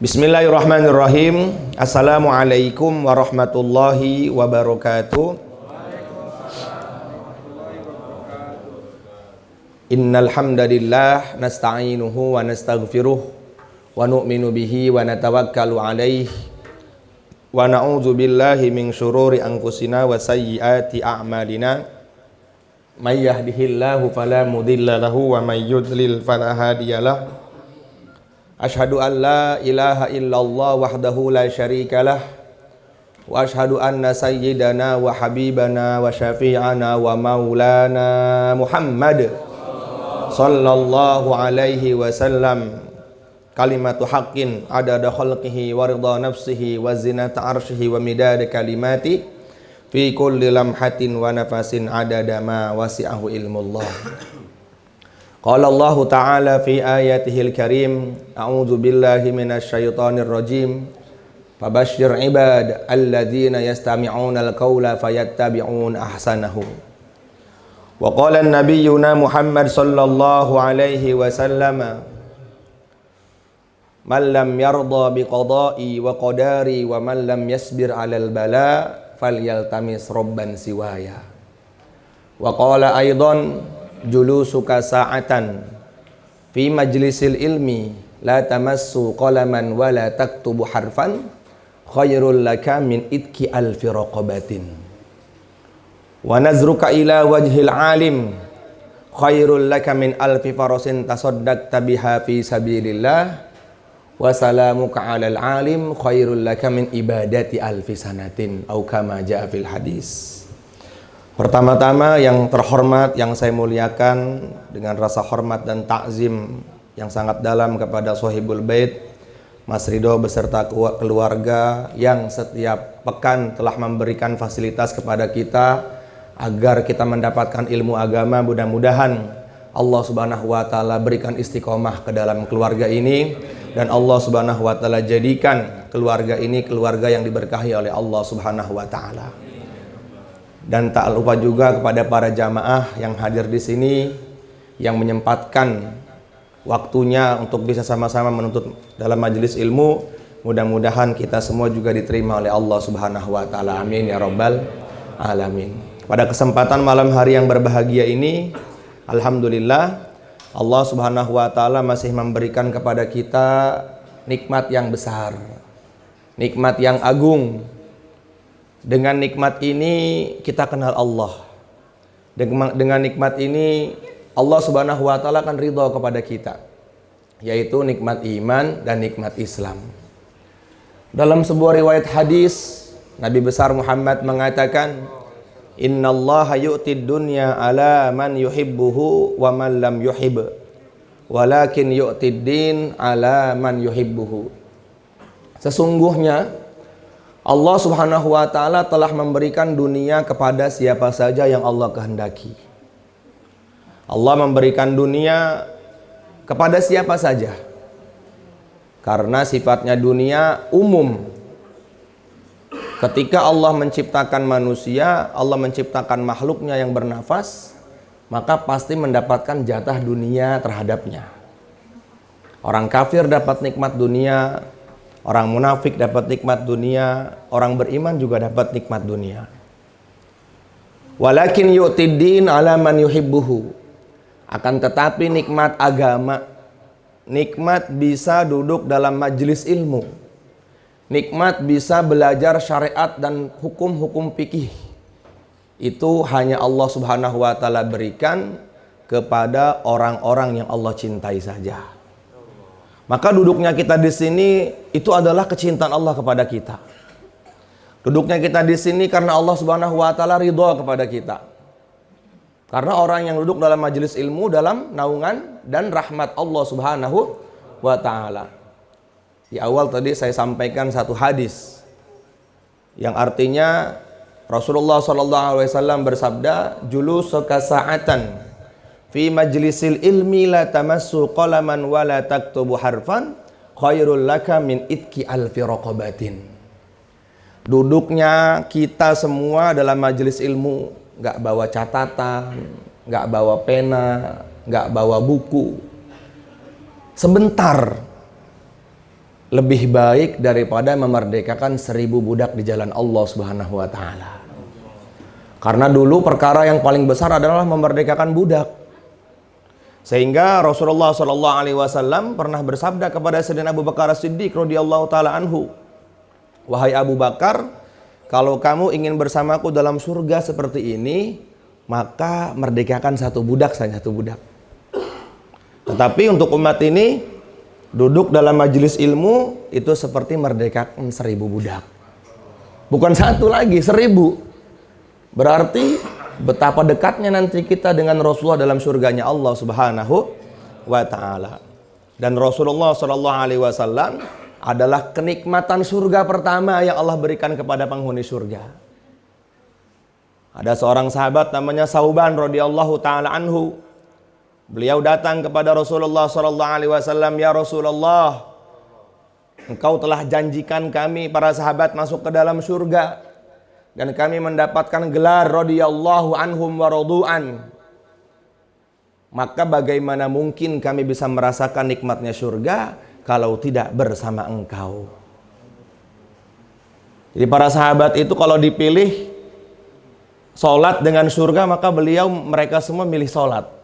Bismillahirrahmanirrahim. Assalamualaikum warahmatullahi wabarakatuh. Innal hamdalillah nasta'inuhu wa nastaghfiruh wa nu'minu bihi wa natawakkalu alaihi wa na'udzu billahi min syururi anfusina wa sayyiati a'malina. May yahdihillahu fala mudilla lahu wa may yudlil fala hadiyalah. Ashhadu an la ilaha illallah wahdahu la syarikalah wa ashhadu anna sayyidana wa habibana wa syafi'ana wa maulana Muhammad sallallahu alaihi wasallam kalimatu haqqin adada khalqihi wa ridha nafsihi wa zinata arshihi wa midada kalimati fi kulli lamhatin wa nafasin adada ma wasi'ahu ilmullah. Qala Allah Ta'ala fi ayatihil karim, a'udzu billahi minasy syaithanir rajim. Fabashshir ibad alladzina yastami'una al-qaula fayattabi'una ahsanahu. Wa qala an-nabiyyuna Muhammad sallallahu alaihi wasallam, man lam yarda biqada'i wa qadari wa man lam yasbir 'alal bala falyaltamis rabban siwaya. Wa qala aidan, julusuka sa'atan fi majlisil ilmi la tamassu qalaman wa la taktubu harfan khairul laka min itki alfi raqabatin wa nazruka ila wajhil alim khairul laka min alfi farasin tasaddaqta biha fi sabilillah wa salamuka alal alim khairul laka min ibadati alfi sanatin au kama jaa fil hadis. Pertama-tama yang terhormat, yang saya muliakan dengan rasa hormat dan takzim yang sangat dalam kepada Sohibul Bait, Mas Ridho beserta keluarga yang setiap pekan telah memberikan fasilitas kepada kita agar kita mendapatkan ilmu agama. Mudah-mudahan Allah Subhanahu wa Ta'ala berikan istiqomah ke dalam keluarga ini, dan Allah Subhanahu wa Ta'ala jadikan keluarga ini keluarga yang diberkahi oleh Allah Subhanahu wa Ta'ala. Dan tak lupa juga kepada para jamaah yang hadir di sini, yang menyempatkan waktunya untuk bisa sama-sama menuntut dalam majelis ilmu. Mudah-mudahan kita semua juga diterima oleh Allah Subhanahu wa Ta'ala. Amin ya rabbal alamin. Pada kesempatan malam hari yang berbahagia ini, alhamdulillah Allah Subhanahu wa Ta'ala masih memberikan kepada kita nikmat yang besar, nikmat yang agung. Dengan nikmat ini kita kenal Allah. Dengan nikmat ini Allah Subhanahu wa Ta'ala akan ridha kepada kita, yaitu nikmat iman dan nikmat Islam. Dalam sebuah riwayat hadis, Nabi besar Muhammad mengatakan, innallaha yu'tid dunya ala man yuhibbuhu wa man lam yuhib, walakin yu'tid din ala man yuhibbuhu. Sesungguhnya Allah Subhanahu wa Ta'ala telah memberikan dunia kepada siapa saja yang Allah kehendaki. Allah memberikan dunia kepada siapa saja, karena sifatnya dunia umum. Ketika Allah menciptakan manusia, Allah menciptakan makhluknya yang bernafas, maka pasti mendapatkan jatah dunia terhadapnya. Orang kafir dapat nikmat dunia, orang munafik dapat nikmat dunia, orang beriman juga dapat nikmat dunia. Walakin yu'tid din ala man yuhibbuhu. Akan tetapi nikmat agama, nikmat bisa duduk dalam majelis ilmu, nikmat bisa belajar syariat dan hukum-hukum fikih, itu hanya Allah Subhanahu wa Ta'ala berikan kepada orang-orang yang Allah cintai saja. Maka duduknya kita di sini itu adalah kecintaan Allah kepada kita. Duduknya kita di sini karena Allah Subhanahu wa Ta'ala ridha kepada kita. Karena orang yang duduk dalam majelis ilmu dalam naungan dan rahmat Allah Subhanahu wa Ta'ala. Di awal tadi saya sampaikan satu hadis yang artinya Rasulullah SAW bersabda, julusuka sa'atan fi majlisil ilmi la tamassu qalaman wa la taktubu harfan khairul laka min itki alfi raqabatin. Duduknya kita semua dalam majelis ilmu, nggak bawa catatan, nggak bawa pena, nggak bawa buku. Sebentar lebih baik daripada memerdekakan 1000 budak di jalan Allah Subhanahu wa taala. Karena dulu perkara yang paling besar adalah memerdekakan budak. Sehingga Rasulullah Shallallahu alaihi wasallam pernah bersabda kepada Sayyidina Abu Bakar As-Siddiq radhiyallahu taala anhu, "Wahai Abu Bakar, kalau kamu ingin bersamaku dalam surga seperti ini, maka merdekakan 1 budak saja, 1 budak." Tetapi untuk umat ini, duduk dalam majelis ilmu itu seperti merdekakan 1000 budak. Bukan 1 lagi, 1000. Berarti betapa dekatnya nanti kita dengan Rasulullah dalam surganya Allah Subhanahu wa taala. Dan Rasulullah Shallallahu alaihi wasallam adalah kenikmatan surga pertama yang Allah berikan kepada penghuni surga. Ada seorang sahabat namanya Sauban radhiyallahu taala anhu. Beliau datang kepada Rasulullah Shallallahu alaihi wasallam, "Ya Rasulullah, Engkau telah janjikan kami para sahabat masuk ke dalam surga dan kami mendapatkan gelar radhiyallahu anhum wa radu'an. Maka bagaimana mungkin kami bisa merasakan nikmatnya surga kalau tidak bersama Engkau?" Jadi para sahabat itu kalau dipilih sholat dengan surga, maka mereka semua milih sholat.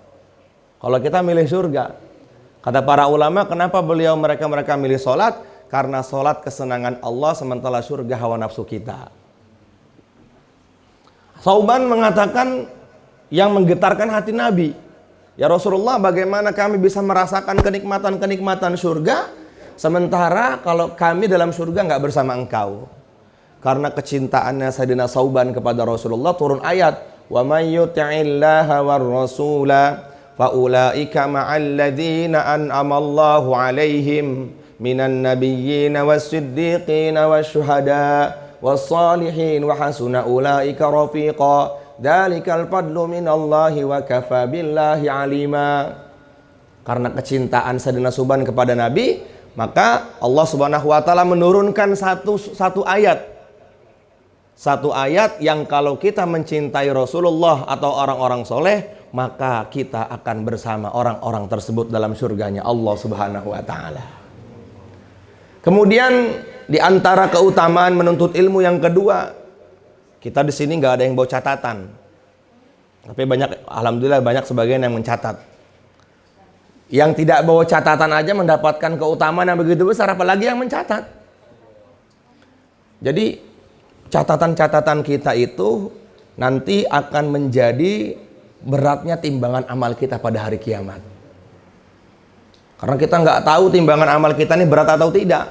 Kalau kita milih surga, kata para ulama, kenapa mereka milih sholat? Karena sholat kesenangan Allah, sementara surga hawa nafsu kita. Sauban mengatakan yang menggetarkan hati Nabi, "Ya Rasulullah, bagaimana kami bisa merasakan kenikmatan-kenikmatan surga, sementara kalau kami dalam surga nggak bersama Engkau?" Karena kecintaannya Sayyidina Sauban kepada Rasulullah, turun ayat, "Wa may yuti'illaha war rasula faulaika ma'al ladzina an'ama Allahu 'alaihim minan nabiyyin was-siddiqin wasyuhada was-salihin wa hasuna ulaika rafiqa dzalikal fadlu minallahi wa kafa billahi 'alima." Karena kecintaan Sayyidina Sauban kepada Nabi, maka Allah Subhanahu wa taala menurunkan satu ayat. Satu ayat yang kalau kita mencintai Rasulullah atau orang-orang soleh, maka kita akan bersama orang-orang tersebut dalam surganya Allah Subhanahu wa taala. Kemudian di antara keutamaan menuntut ilmu yang kedua, kita di sini nggak ada yang bawa catatan. Tapi alhamdulillah banyak sebagian yang mencatat. Yang tidak bawa catatan aja mendapatkan keutamaan yang begitu besar, apalagi yang mencatat. Jadi catatan-catatan kita itu nanti akan menjadi beratnya timbangan amal kita pada hari kiamat. Karena kita nggak tahu timbangan amal kita ini berat atau tidak.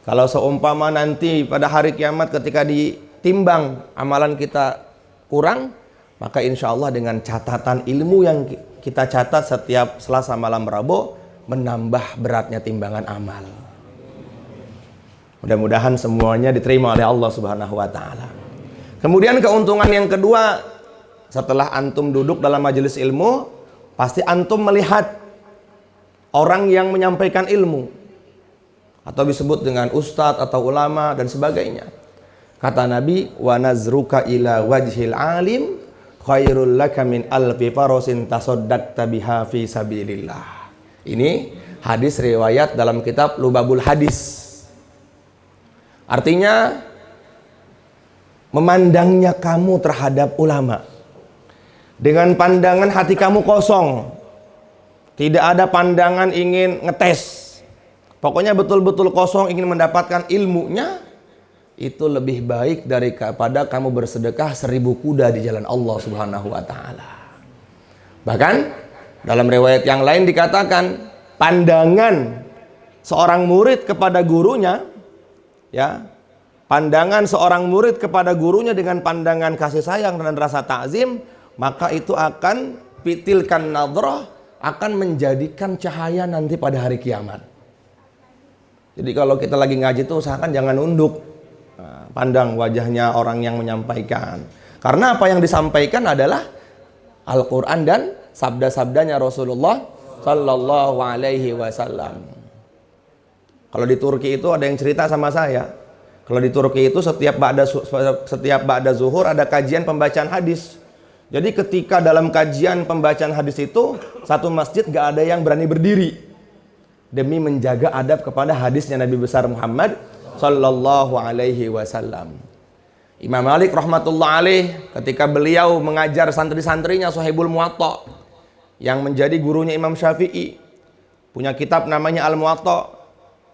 Kalau seumpama nanti pada hari kiamat ketika ditimbang amalan kita kurang, maka insya Allah dengan catatan ilmu yang kita catat setiap Selasa malam Rabu, menambah beratnya timbangan amal. Mudah-mudahan semuanya diterima oleh Allah Subhanahu wa taala. Kemudian keuntungan yang kedua, setelah antum duduk dalam majelis ilmu, pasti antum melihat orang yang menyampaikan ilmu, atau disebut dengan ustadz atau ulama dan sebagainya. Kata Nabi, "Wa nazruka ila wajhil alim khairul laka min alfi farasin tasaddaqta biha fi sabilillah." Ini hadis riwayat dalam kitab Lubabul Hadis. Artinya, memandangnya kamu terhadap ulama dengan pandangan hati kamu kosong, tidak ada pandangan ingin ngetes, pokoknya betul-betul kosong ingin mendapatkan ilmunya, itu lebih baik daripada kamu bersedekah 1000 kuda di jalan Allah Subhanahu wa taala. Bahkan dalam riwayat yang lain dikatakan, pandangan seorang murid kepada gurunya, ya, pandangan seorang murid kepada gurunya dengan pandangan kasih sayang dan rasa takzim, maka itu akan fitilkan nadrah, akan menjadikan cahaya nanti pada hari kiamat. Jadi kalau kita lagi ngaji itu usahakan jangan nunduk, pandang wajahnya orang yang menyampaikan. Karena apa yang disampaikan adalah Al-Quran dan sabda-sabdanya Rasulullah Sallallahu Alaihi Wasallam. Kalau di Turki itu ada yang cerita sama saya. Kalau di Turki itu setiap ba'da zuhur ada kajian pembacaan hadis. Jadi ketika dalam kajian pembacaan hadis itu, satu masjid gak ada yang berani berdiri. demi menjaga adab kepada hadisnya Nabi besar Muhammad sallallahu alaihi wasallam. Imam Malik rahmatullah alaih ketika beliau mengajar santri-santrinya Sahihul Muwatta yang menjadi gurunya Imam Syafi'i, punya kitab namanya Al-Muwatta,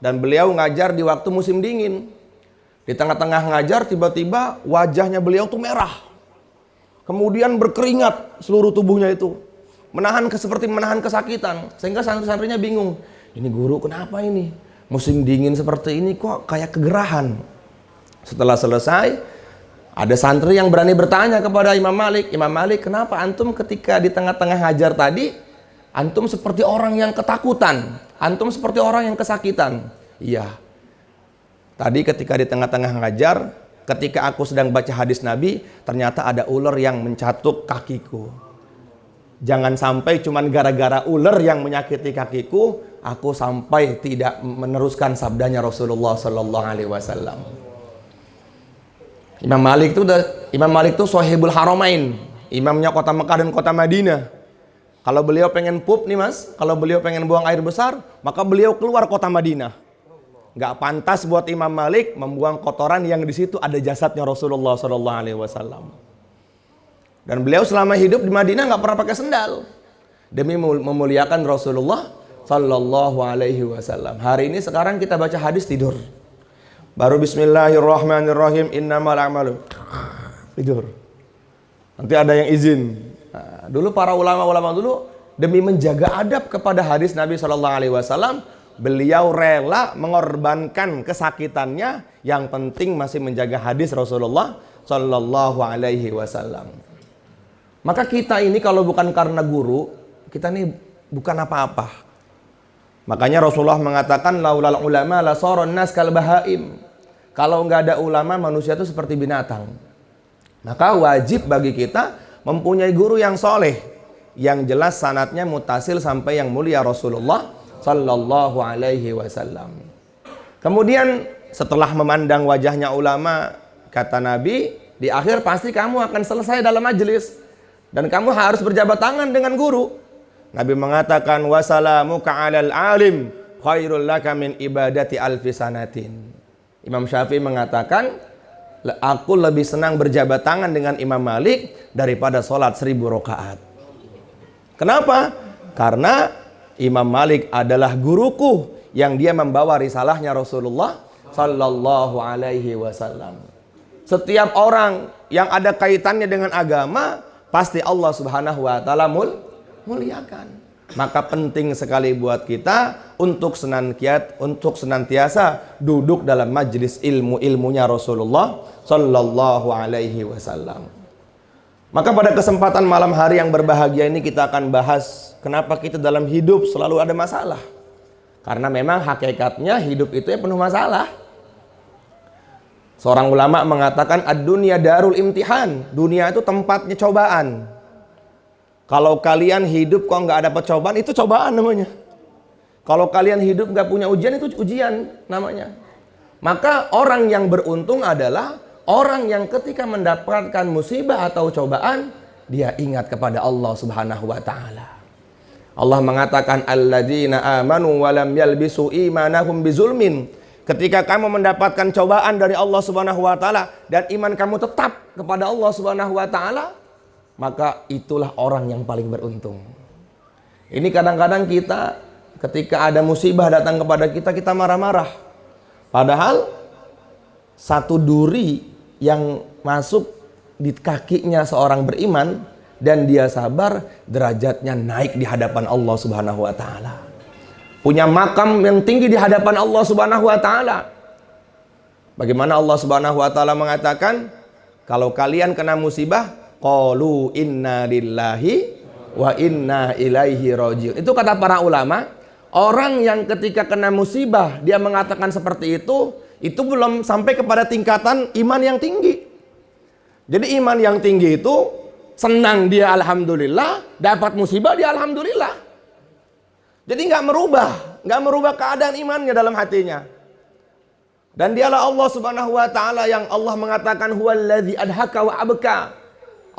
dan beliau ngajar di waktu musim dingin. Di tengah-tengah ngajar tiba-tiba wajahnya beliau tuh merah. Kemudian berkeringat seluruh tubuhnya itu. Seperti menahan kesakitan. Sehingga santri-santrinya bingung. Ini guru kenapa ini? Musim dingin seperti ini kok kayak kegerahan. Setelah selesai, ada santri yang berani bertanya kepada Imam Malik. Imam Malik, kenapa antum ketika di tengah-tengah ngajar tadi, antum seperti orang yang ketakutan? Antum seperti orang yang kesakitan? Iya. Tadi ketika di tengah-tengah ngajar, ketika aku sedang baca hadis Nabi, ternyata ada ular yang mencatuk kakiku. Jangan sampai cuman gara-gara ular yang menyakiti kakiku, aku sampai tidak meneruskan sabdanya Rasulullah Sallallahu Alaihi Wasallam. Imam Malik itu Sahibul Haramain, imamnya kota Mekah dan kota Madinah. Kalau beliau pengen pup nih mas, kalau beliau pengen buang air besar, maka beliau keluar kota Madinah. Gak pantas buat Imam Malik membuang kotoran yang di situ ada jasadnya Rasulullah Sallallahu Alaihi Wasallam. Dan beliau selama hidup di Madinah nggak pernah pakai sendal demi memuliakan Rasulullah Sallallahu Alaihi Wasallam. Hari ini sekarang kita baca hadis tidur. Baru Bismillahirrahmanirrahim, innamal a'malu tidur. Nanti ada yang izin. Nah, dulu para ulama-ulama dulu demi menjaga adab kepada hadis Nabi Sallallahu Alaihi Wasallam, beliau rela mengorbankan kesakitannya. Yang penting masih menjaga hadis Rasulullah Sallallahu Alaihi Wasallam. Maka kita ini kalau bukan karena guru, kita ini bukan apa-apa. Makanya Rasulullah mengatakan laulal ulama la saron nas kal bahaim. Kalau nggak ada ulama, manusia itu seperti binatang. Maka wajib bagi kita mempunyai guru yang soleh, yang jelas sanadnya mutasil sampai yang mulia Rasulullah Sallallahu Alaihi Wasallam. Kemudian setelah memandang wajahnya ulama, kata Nabi, di akhir pasti kamu akan selesai dalam majelis. Dan kamu harus berjabat tangan dengan guru. Nabi mengatakan wasalamuka 'alal alim khairul laka min ibadati alfi sanatin. Imam Syafi'i mengatakan, aku lebih senang berjabat tangan dengan Imam Malik daripada sholat 1000 rakaat. Kenapa? Karena Imam Malik adalah guruku yang dia membawa risalahnya Rasulullah Sallallahu Alaihi Wasallam. Setiap orang yang ada kaitannya dengan agama pasti Allah Subhanahu wa taala muliakan. Maka penting sekali buat kita untuk senantiasa duduk dalam majelis ilmunya Rasulullah Sallallahu Alaihi Wasallam. Maka pada kesempatan malam hari yang berbahagia ini kita akan bahas kenapa kita dalam hidup selalu ada masalah. Karena memang hakikatnya hidup itu ya penuh masalah. Seorang ulama mengatakan ad-dunya darul imtihan. Dunia itu tempatnya cobaan. Kalau kalian hidup kok nggak dapat cobaan, itu cobaan namanya. Kalau kalian hidup nggak punya ujian, itu ujian namanya. Maka orang yang beruntung adalah orang yang ketika mendapatkan musibah atau cobaan, dia ingat kepada Allah Subhanahu wa taala. Allah mengatakan alladzina amanu wa lam yalbisu imanahum bizulmin. Ketika kamu mendapatkan cobaan dari Allah Subhanahu wa taala dan iman kamu tetap kepada Allah Subhanahu wa taala, maka itulah orang yang paling beruntung. Ini kadang-kadang kita ketika ada musibah datang kepada kita, kita marah-marah. Padahal satu duri yang masuk di kakinya seorang beriman dan dia sabar, derajatnya naik di hadapan Allah Subhanahu wa taala. Punya makam yang tinggi di hadapan Allah Subhanahu wa taala. Bagaimana Allah Subhanahu wa taala mengatakan, kalau kalian kena musibah, qalu inna lillahi wa inna ilaihi rajiun. Itu kata para ulama, orang yang ketika kena musibah dia mengatakan seperti itu belum sampai kepada tingkatan iman yang tinggi. Jadi iman yang tinggi itu senang dia alhamdulillah, dapat musibah dia alhamdulillah. Jadi nggak merubah keadaan imannya dalam hatinya. Dan dialah Allah Subhanahu wa taala yang Allah mengatakan huwallazi adhaka wa abka.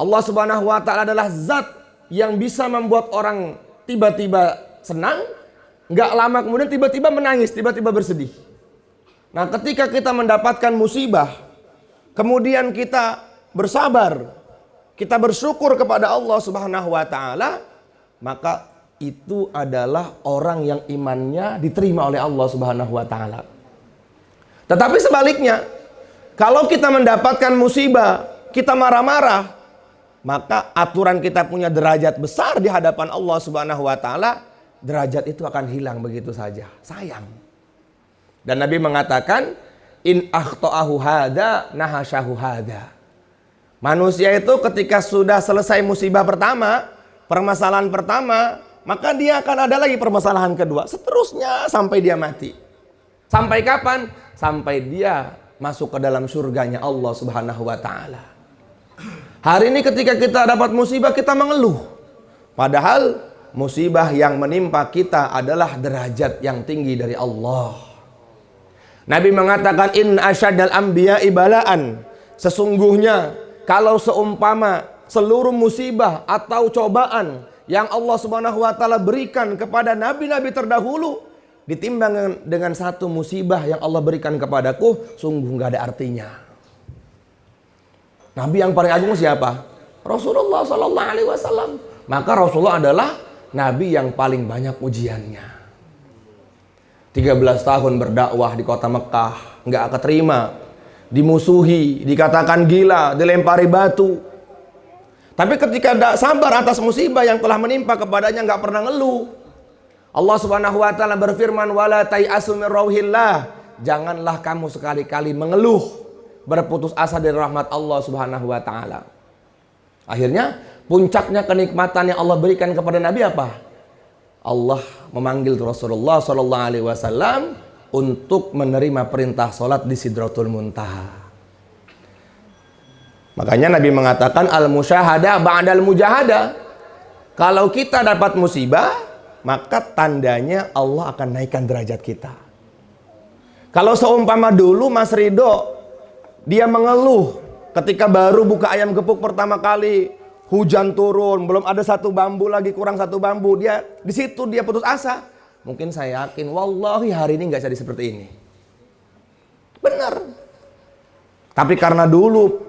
Allah Subhanahu wa taala adalah zat yang bisa membuat orang tiba-tiba senang Nggak lama kemudian tiba-tiba menangis, tiba-tiba bersedih. Nah, ketika kita mendapatkan musibah, kemudian kita bersabar, kita bersyukur kepada Allah Subhanahu wa taala, maka itu adalah orang yang imannya diterima oleh Allah Subhanahu wa taala. Tetapi sebaliknya, kalau kita mendapatkan musibah, kita marah-marah, maka aturan kita punya derajat besar di hadapan Allah Subhanahu wa taala, derajat itu akan hilang begitu saja. Sayang. Dan Nabi mengatakan, in akhta'ahu hada nahasyahu hada. Manusia itu ketika sudah selesai musibah pertama, permasalahan pertama, maka dia akan ada lagi permasalahan kedua, seterusnya sampai dia mati. Sampai kapan? Sampai dia masuk ke dalam surganya Allah Subhanahu wa taala. Hari ini ketika kita dapat musibah, kita mengeluh. Padahal musibah yang menimpa kita adalah derajat yang tinggi dari Allah. Nabi mengatakan, in asyadal anbiya'i bala'an. Sesungguhnya kalau seumpama seluruh musibah atau cobaan yang Allah Subhanahu wa taala berikan kepada nabi-nabi terdahulu ditimbang dengan satu musibah yang Allah berikan kepadaku, sungguh nggak ada artinya. Nabi yang paling agung siapa? Rasulullah sallallahu alaihi wasallam. Maka Rasulullah adalah nabi yang paling banyak ujiannya. 13 tahun berdakwah di kota Mekah, nggak keterima, dimusuhi, dikatakan gila, dilempari batu. Tapi ketika sabar atas musibah yang telah menimpa kepadanya, nggak pernah ngeluh. Allah Subhanahu wa taala berfirman, wala tai'asu min rauhillah. Janganlah kamu sekali-kali mengeluh, berputus asa dari rahmat Allah Subhanahu wa taala. Akhirnya puncaknya kenikmatan yang Allah berikan kepada Nabi apa? Allah memanggil Rasulullah sallallahu alaihi wasallam untuk menerima perintah salat di Sidratul Muntaha. Makanya Nabi mengatakan al-musyahada ba'dal mujahada. Kalau kita dapat musibah, maka tandanya Allah akan naikkan derajat kita. Kalau seumpama dulu Mas Ridho, dia mengeluh ketika baru buka ayam gepuk pertama kali, hujan turun, belum ada satu bambu lagi, kurang satu bambu, dia di situ dia putus asa. Mungkin saya yakin, wallahi hari ini nggak jadi seperti ini. Benar. Tapi karena dulu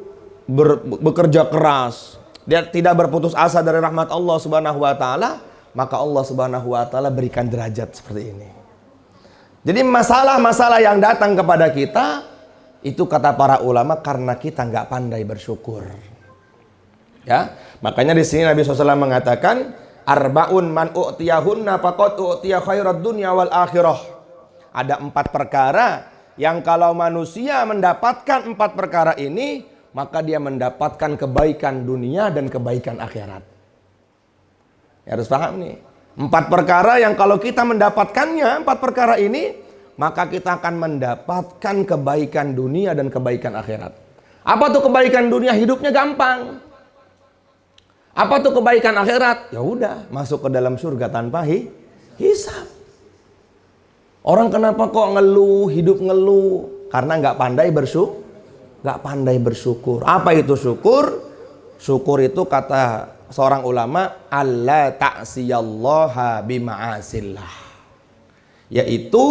bekerja keras, dia tidak berputus asa dari rahmat Allah Subhanahu wa taala, maka Allah Subhanahu wa taala berikan derajat seperti ini. Jadi masalah-masalah yang datang kepada kita itu kata para ulama karena kita nggak pandai bersyukur. Ya, makanya di sini Nabi SAW mengatakan, arbaun man u'tiyahunna faqad u'tiya khairat dunya wal akhirah. Ada 4 perkara yang kalau manusia mendapatkan 4 perkara ini, maka dia mendapatkan kebaikan dunia dan kebaikan akhirat. Ya, harus paham nih. 4 perkara yang kalau kita mendapatkannya, 4 perkara ini, maka kita akan mendapatkan kebaikan dunia dan kebaikan akhirat. Apa tuh kebaikan dunia? Hidupnya gampang. Apa tuh kebaikan akhirat? Ya udah, masuk ke dalam surga tanpa hisab. Orang kenapa kok ngeluh, hidup ngeluh? Karena nggak pandai bersyukur. Nggak pandai bersyukur. Apa itu syukur? Syukur itu kata seorang ulama, alla ta'siyallaha bima'asillah. Yaitu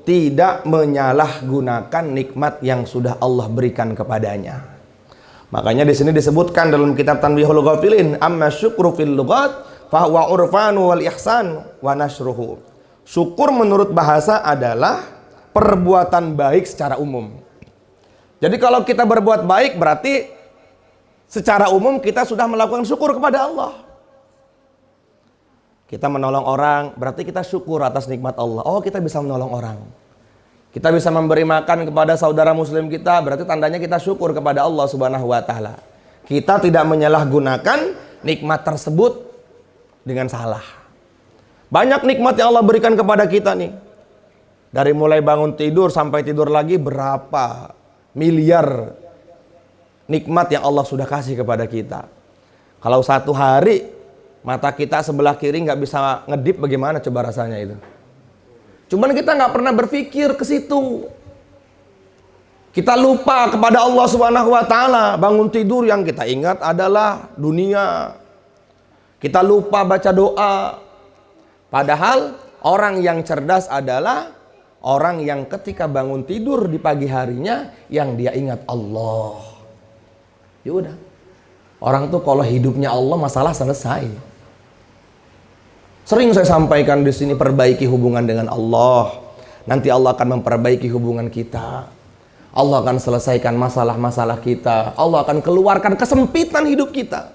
tidak menyalahgunakan nikmat yang sudah Allah berikan kepadanya. Makanya di sini disebutkan dalam kitab Tanbihul Ghafilin, amma syukru fil lughat fa huwa urfanu wal ihsan wa nashruhu. Syukur menurut bahasa adalah perbuatan baik secara umum. Jadi kalau kita berbuat baik berarti secara umum kita sudah melakukan syukur kepada Allah. Kita menolong orang berarti kita syukur atas nikmat Allah. Oh, kita bisa menolong orang. Kita bisa memberi makan kepada saudara muslim kita, berarti tandanya kita syukur kepada Allah Subhanahu wa taala. Kita tidak menyalahgunakan nikmat tersebut dengan salah. Banyak nikmat yang Allah berikan kepada kita nih. Dari mulai bangun tidur sampai tidur lagi, berapa miliar nikmat yang Allah sudah kasih kepada kita. Kalau satu hari mata kita sebelah kiri nggak bisa ngedip, bagaimana coba rasanya itu? Cuman kita nggak pernah berpikir ke situ. Kita lupa kepada Allah Subhanahu wa taala. Bangun tidur yang kita ingat adalah dunia. Kita lupa baca doa. Padahal Orang yang cerdas adalah orang yang ketika bangun tidur di pagi harinya yang dia ingat Allah. Ya udah. Orang tuh kalau hidupnya Allah masalah selesai. Sering saya sampaikan di sini, perbaiki hubungan dengan Allah. Nanti Allah akan memperbaiki hubungan kita. Allah akan selesaikan masalah-masalah kita. Allah akan keluarkan kesempitan hidup kita.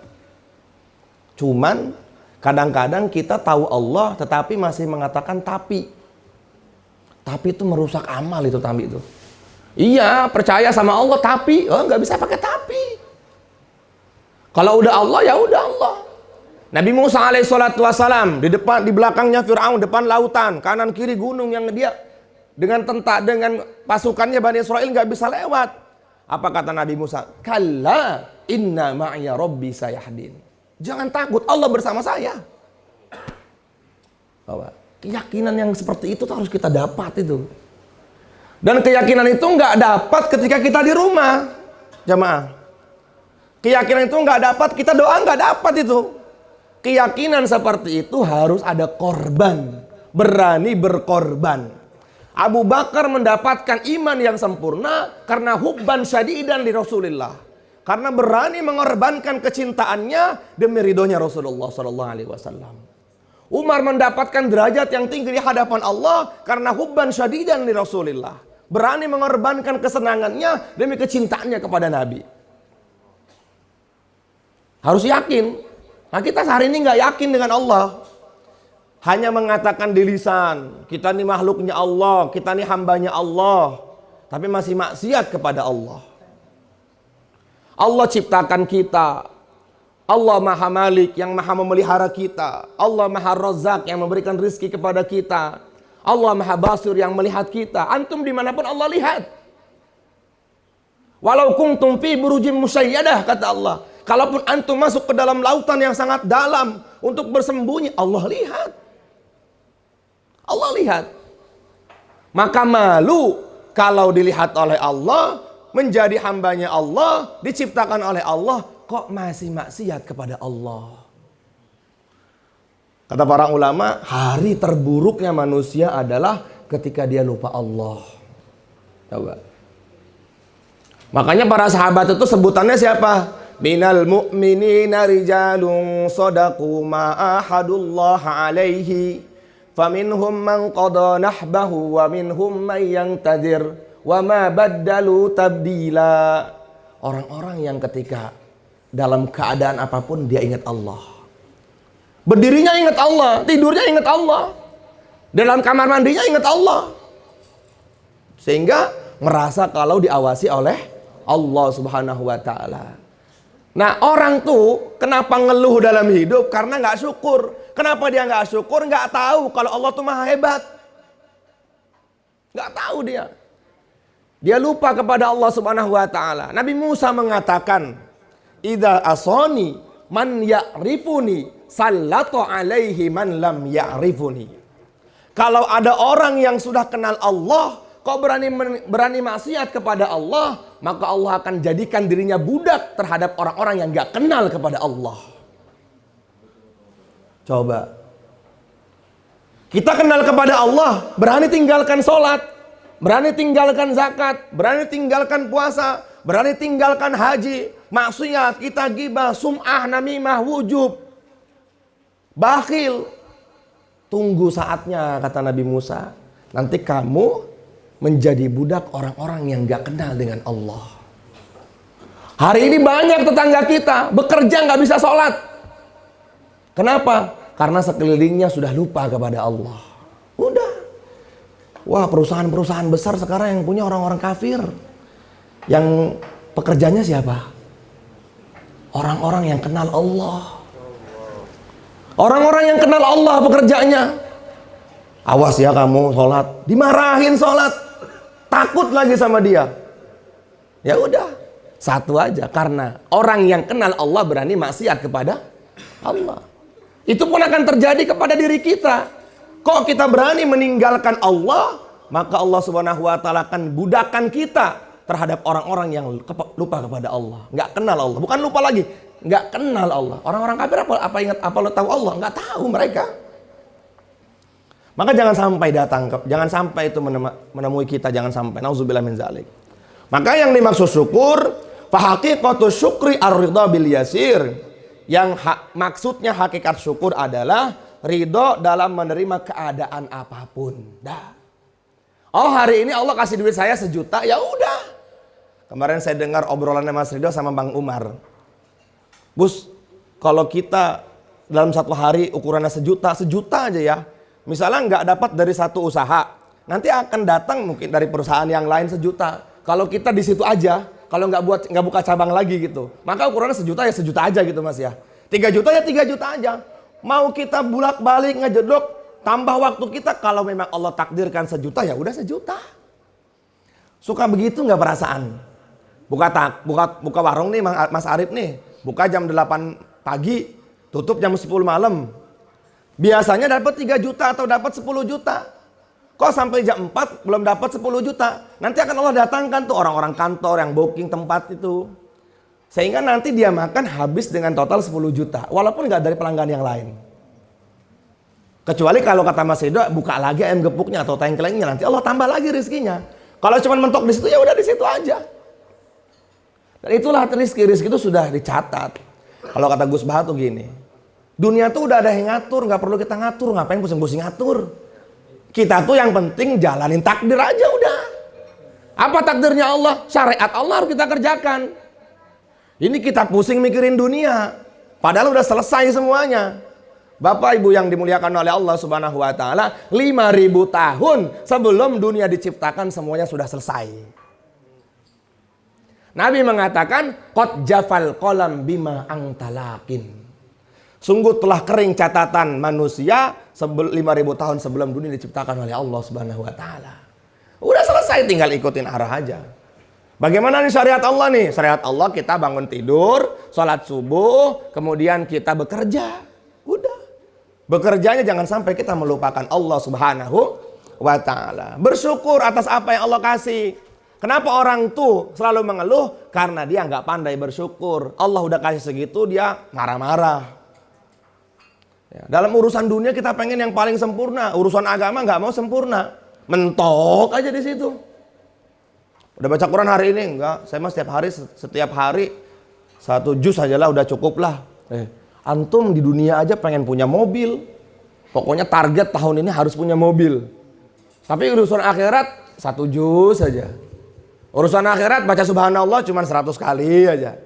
Cuman kadang-kadang kita tahu Allah tetapi masih mengatakan tapi. Tapi itu merusak amal itu tapi itu. Iya, percaya sama Allah tapi nggak bisa pakai tapi. Kalau udah Allah ya udah Allah. Nabi Musa alaihissalatu wassalam di belakangnya Firaun, depan lautan, kanan kiri gunung yang dia dengan pasukannya Bani Israel nggak bisa lewat. Apa kata Nabi Musa? Kalla inna ma'ya rabbi sayahdin. Jangan takut, Allah bersama saya. Bahwa keyakinan yang seperti itu harus kita dapat itu. Dan keyakinan itu nggak dapat ketika kita di rumah, jamaah. Keyakinan itu nggak dapat, kita doa nggak dapat itu. Keyakinan seperti itu harus ada korban, berani berkorban. Abu Bakar mendapatkan iman yang sempurna karena hubban syadidan li Rasulillah. Karena berani mengorbankan kecintaannya demi ridhonya Rasulullah SAW. Umar mendapatkan derajat yang tinggi di hadapan Allah karena hubban syadidan li Rasulillah. Berani mengorbankan kesenangannya demi kecintaannya kepada Nabi. Harus yakin. Nah kita hari ini nggak yakin dengan Allah. Hanya mengatakan di lisan, kita ini makhluknya Allah, kita ini hambanya Allah. Tapi masih maksiat kepada Allah. Allah ciptakan kita. Allah Maha Malik yang Maha memelihara kita. Allah Maha Razzaq yang memberikan rizki kepada kita. Allah Maha Basir yang melihat kita. Antum dimanapun Allah lihat. Walau kuntum fi burujim musayyadah, kata Allah. Kalaupun antum masuk ke dalam lautan yang sangat dalam untuk bersembunyi, Allah lihat. Allah lihat. Maka malu kalau dilihat oleh Allah, menjadi hambanya Allah, diciptakan oleh Allah, kok masih maksiat kepada Allah. Kata para ulama, hari terburuknya manusia adalah ketika dia lupa Allah. Coba. Makanya para sahabat itu sebutannya siapa? Minal mu'minina rijalun sadaqu ma'ahadullah alaihi faminhum man qada nahbahu wa minhum man yantadir wa ma baddalu tabdila. Orang-orang yang ketika dalam keadaan apapun dia ingat Allah. Berdirinya ingat Allah, tidurnya ingat Allah. Dalam kamar mandinya ingat Allah. Sehingga merasa kalau diawasi oleh Allah Subhanahu wa taala. Nah orang tuh kenapa ngeluh dalam hidup? Karena nggak syukur. Kenapa dia nggak syukur? Nggak tahu kalau Allah tuh maha hebat. Nggak tahu dia. Dia lupa kepada Allah Subhanahu wa taala. Nabi Musa mengatakan, "Idza asani man ya'rifuni, sallatu alaihi man lam ya'rifuni." Kalau ada orang yang sudah kenal Allah, kok berani maksiat kepada Allah, maka Allah akan jadikan dirinya budak terhadap orang-orang yang gak kenal kepada Allah. Coba. Kita kenal kepada Allah, berani tinggalkan sholat, berani tinggalkan zakat, berani tinggalkan puasa, berani tinggalkan haji, maksiat, kita gibah, sum'ah, namimah, wujub, bakhil. Tunggu saatnya, kata Nabi Musa, nanti kamu menjadi budak orang-orang yang gak kenal dengan Allah. Hari ini banyak tetangga kita bekerja gak bisa sholat. Kenapa? Karena sekelilingnya sudah lupa kepada Allah. Udah. Wah, perusahaan-perusahaan besar sekarang yang punya orang-orang kafir. Yang pekerjanya siapa? Orang-orang yang kenal Allah. Orang-orang yang kenal Allah pekerjanya. Awas ya kamu sholat. Dimarahin sholat. Takut lagi sama dia. Ya udah, satu aja, karena orang yang kenal Allah berani maksiat kepada Allah. Itu pun akan terjadi kepada diri kita. Kok kita berani meninggalkan Allah, maka Allah Subhanahu wa taala akan budakan kita terhadap orang-orang yang lupa kepada Allah, nggak kenal Allah. Bukan lupa lagi, nggak kenal Allah. Orang-orang kafir apa ingat apa lo tahu Allah? Nggak tahu mereka. Maka jangan sampai jangan sampai itu menemui kita, jangan sampai. Nauzubillah min zalik. Maka yang dimaksud syukur, fa haqiqatu syukri ar-ridha bil yasir. Yang maksudnya hakikat syukur adalah ridho dalam menerima keadaan apapun. Dah. Oh, hari ini Allah kasih duit saya 1 juta, ya udah. Kemarin saya dengar obrolannya Mas Ridho sama Bang Umar. Bus, kalau kita dalam 1 hari ukurannya 1 juta aja ya. Misalnya nggak dapat dari 1 usaha, nanti akan datang mungkin dari perusahaan yang lain 1 juta. Kalau kita di situ aja, kalau nggak buka cabang lagi gitu, maka ukurannya 1 juta ya 1 juta aja gitu Mas ya. 3 juta ya 3 juta aja. Mau kita bolak-balik ngejedok, tambah waktu kita, kalau memang Allah takdirkan 1 juta ya udah 1 juta. Suka begitu nggak perasaan? Buka warung nih Mas Arif nih, buka jam 8 pagi, tutup jam 10 malam. Biasanya dapat 3 juta atau dapat 10 juta. Kok sampai jam 4 belum dapat 10 juta? Nanti akan Allah datangkan tuh orang-orang kantor yang booking tempat itu. Sehingga nanti dia makan habis dengan total 10 juta. Walaupun nggak dari pelanggan yang lain. Kecuali kalau kata Mas Edo, buka lagi ayam gepuknya atau tengklengnya. Nanti Allah tambah lagi rezekinya. Kalau cuma mentok di situ ya udah di situ aja. Dan itulah rezeki itu sudah dicatat. Kalau kata Gus Bahat tuh gini. Dunia tuh udah ada yang ngatur, nggak perlu kita ngatur, ngapain pusing-pusing ngatur. Kita tuh yang penting jalanin takdir aja udah. Apa takdirnya Allah? Syariat Allah harus kita kerjakan. Ini kita pusing mikirin dunia, padahal udah selesai semuanya. Bapak Ibu yang dimuliakan oleh Allah Subhanahu wa taala, 5.000 tahun sebelum dunia diciptakan semuanya sudah selesai. Nabi mengatakan, qad jafal qalam bima angtalakin. Sungguh telah kering catatan manusia 5.000 tahun sebelum dunia diciptakan oleh Allah Subhanahu wa taala. Udah selesai, tinggal ikutin arah aja. Bagaimana nih syariat Allah nih? Syariat Allah kita bangun tidur, sholat subuh, kemudian kita bekerja. Udah. Bekerjanya jangan sampai kita melupakan Allah Subhanahu wa taala. Bersyukur atas apa yang Allah kasih. Kenapa orang tuh selalu mengeluh? Karena dia nggak pandai bersyukur. Allah udah kasih segitu, dia marah-marah. Ya, dalam urusan dunia kita pengen yang paling sempurna, urusan agama nggak mau sempurna, mentok aja di situ. Udah baca Quran hari ini? Enggak, saya mah setiap hari 1 juz aja lah udah cukup lah. Antum di dunia aja pengen punya mobil, pokoknya target tahun ini harus punya mobil. Tapi urusan akhirat 1 juz saja. Urusan akhirat baca subhanallah cuma 100 kali aja.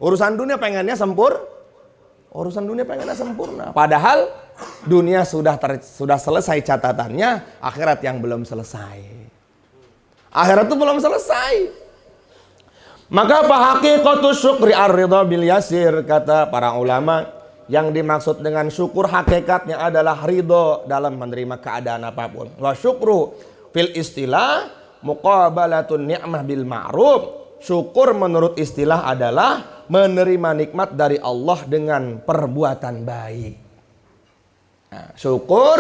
Urusan dunia pengennya sempurna. Padahal dunia sudah selesai catatannya, akhirat yang belum selesai. Akhirat itu belum selesai. Maka fa haqiqatu syukri ar-ridha bil yasir, kata para ulama, yang dimaksud dengan syukur hakikatnya adalah ridho dalam menerima keadaan apapun. Wa syukru fil istilah muqabalatun ni'mah bil ma'ruf. Syukur menurut istilah adalah menerima nikmat dari Allah dengan perbuatan baik. Nah, syukur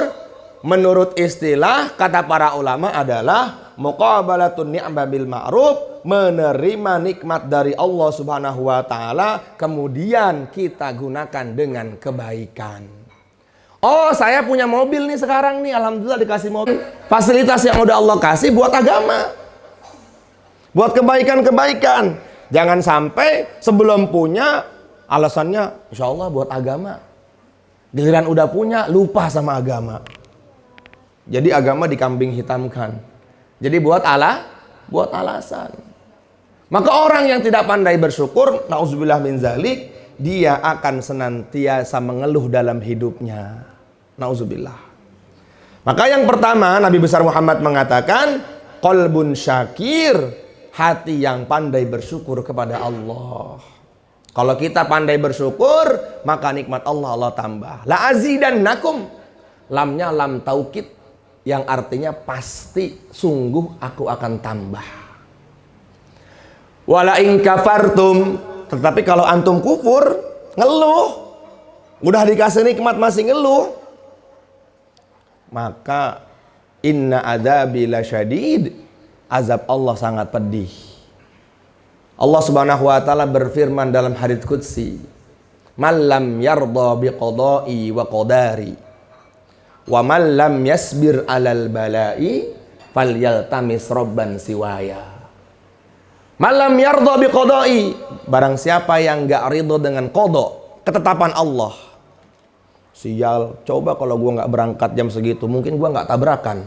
menurut istilah kata para ulama adalah muqabalatun ni'mah bil ma'ruf, menerima nikmat dari Allah Subhanahu wa taala kemudian kita gunakan dengan kebaikan. Oh, saya punya mobil nih sekarang nih, alhamdulillah dikasih mobil. Fasilitas yang udah Allah kasih buat agama. Buat kebaikan-kebaikan. Jangan sampai sebelum punya alasannya insya Allah buat agama. Giliran udah punya lupa sama agama. Jadi agama dikambing hitamkan. Jadi buat alasan. Maka orang yang tidak pandai bersyukur, nauzubillah min zalik, dia akan senantiasa mengeluh dalam hidupnya. Nauzubillah. Maka yang pertama Nabi besar Muhammad mengatakan qalbun syakir, hati yang pandai bersyukur kepada Allah. Kalau kita pandai bersyukur, maka nikmat Allah tambah. La azidannakum, lamnya lam taukid, yang artinya pasti, sungguh aku akan tambah. Wala in kafartum, tetapi kalau antum kufur, ngeluh, udah dikasih nikmat masih ngeluh, maka inna adzabi lasyadid, azab Allah sangat pedih. Allah Subhanahu wa taala berfirman dalam hadits qudsi, "Man lam yardha biqada'i wa qadari, Wa man lam yasbir 'alal bala'i falyaltamis robban siwaya. Malam yardha bi qada'i, barang siapa yang enggak ridho dengan qada, ketetapan Allah. Sial, coba kalau gua enggak berangkat jam segitu, mungkin gua enggak tabrakan.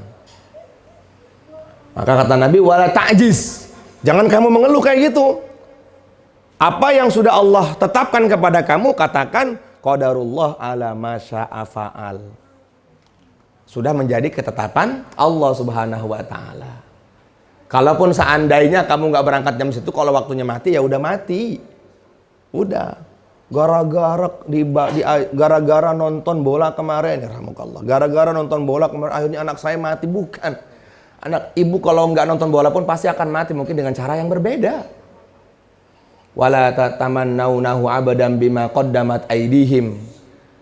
Maka kata Nabi, wala ta'jiz. Jangan kamu mengeluh kayak gitu. Apa yang sudah Allah tetapkan kepada kamu, katakan qadarullah ala ma syaa fa'al. Sudah menjadi ketetapan Allah Subhanahu wa taala. Kalaupun seandainya kamu nggak berangkat jam situ, kalau waktunya mati ya udah mati. Udah. Gara-gara nonton bola kemarin, ya rahmukallah. Gara-gara nonton bola kemarin akhirnya anak saya mati, bukan. Anak ibu kalau nggak nonton bola pun pasti akan mati, mungkin dengan cara yang berbeda. Wala tatamannaunahu abadan bima qaddamat aydihim.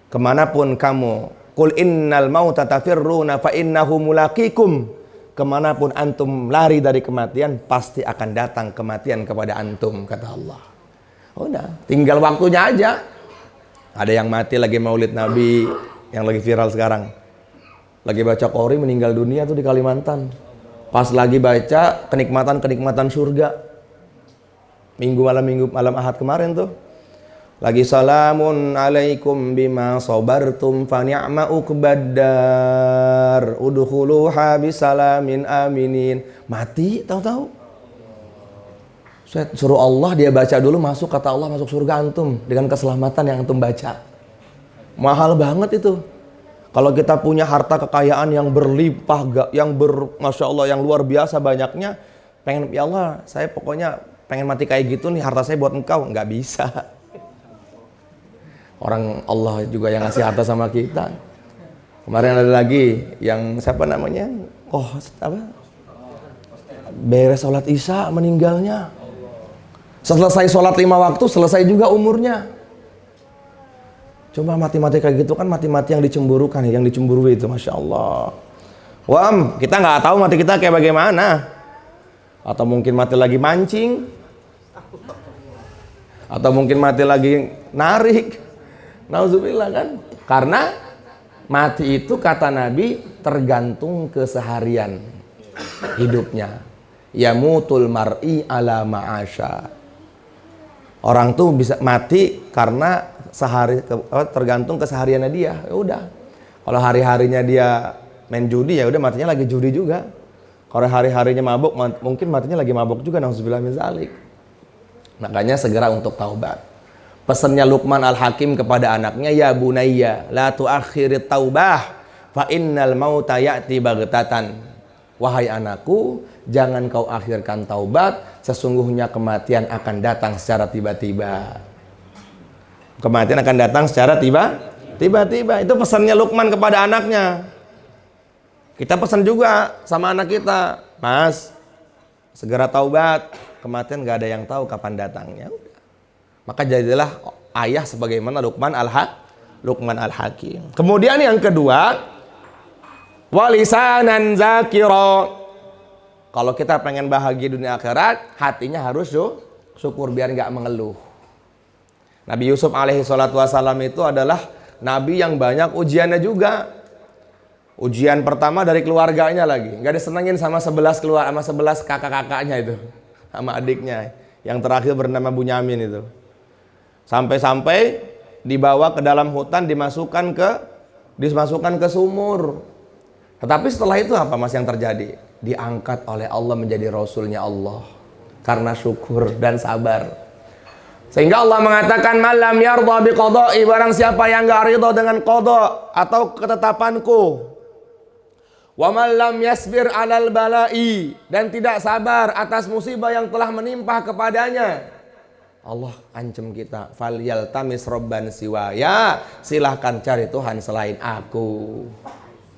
Kemanapun kamu, qul innal mauta tafirruna fa innahu mulaqikum. Kemanapun antum lari dari kematian, pasti akan datang kematian kepada antum, kata Allah. Udah, tinggal waktunya aja. Ada yang mati lagi maulid Nabi, yang lagi viral sekarang. Lagi baca qori meninggal dunia tuh di Kalimantan. Pas lagi baca kenikmatan surga. Minggu malam Ahad kemarin tuh. Lagi salamun alaikum bima sabartum fa ni'ma uqbaddar udkhuluha bisalamin aminin. Mati tahu-tahu. Saya suruh Allah dia baca dulu, masuk, kata Allah masuk surga antum dengan keselamatan yang antum baca. Mahal banget itu. Kalau kita punya harta kekayaan yang berlimpah, Masya Allah, yang luar biasa banyaknya, pengen, ya Allah, saya pokoknya pengen mati kayak gitu nih, harta saya buat engkau. Nggak bisa. Orang Allah juga yang ngasih harta sama kita. Kemarin ada lagi yang siapa namanya? Beres sholat isya meninggalnya. Selesai sholat 5 waktu, selesai juga umurnya. Coba mati-mati kayak gitu kan mati-mati yang dicemburukan, yang dicemburui itu, Masya Allah. Wam, kita nggak tahu mati kita kayak bagaimana. Atau mungkin mati lagi mancing. Atau mungkin mati lagi narik. Nauzubillah kan. Karena mati itu kata Nabi tergantung keseharian hidupnya. Yamutul mar'i ala ma'asya. Orang tuh bisa mati karena tergantung kesehariannya dia. Ya udah. Kalau hari-harinya dia main judi, ya udah matinya lagi judi juga. Kalau hari-harinya mabuk, mungkin matinya lagi mabuk juga. Nauzubillah min dzalik. Makanya segera untuk taubat. Pesannya Luqman Al-Hakim kepada anaknya, ya bunayya la tuakhirit taubah fa innal mauta ya'ti baghtatan. Wahai anakku, jangan kau akhirkan taubat, sesungguhnya kematian akan datang secara tiba-tiba. Kematian akan datang secara tiba-tiba. Itu pesannya Luqman kepada anaknya. Kita pesan juga sama anak kita, Mas, segera taubat, kematian gak ada yang tahu kapan datangnya. Maka jadilah ayah sebagaimana Luqman Al-Hakim. Kemudian yang kedua, walisanan zakira. Kalau kita pengen bahagia dunia akhirat, hatinya harus syukur biar nggak mengeluh. Nabi Yusuf alaihi salatu wassalam itu adalah nabi yang banyak ujiannya juga. Ujian pertama dari keluarganya lagi, nggak disenengin sama 11 kakak-kakaknya itu, sama adiknya. Yang terakhir bernama Bunyamin itu. Sampai-sampai dibawa ke dalam hutan, dimasukkan ke sumur. Tetapi setelah itu apa Mas yang terjadi? Diangkat oleh Allah menjadi rasulnya Allah karena syukur dan sabar. Sehingga Allah mengatakan malam yardha biqada'i, barang siapa yang enggak ridha dengan qada atau ketetapanku. Wa man lam yasbir 'alal bala'i, dan tidak sabar atas musibah yang telah menimpa kepadanya. Allah ancam kita, falyaltamis robban siwaya, silahkan cari Tuhan selain aku.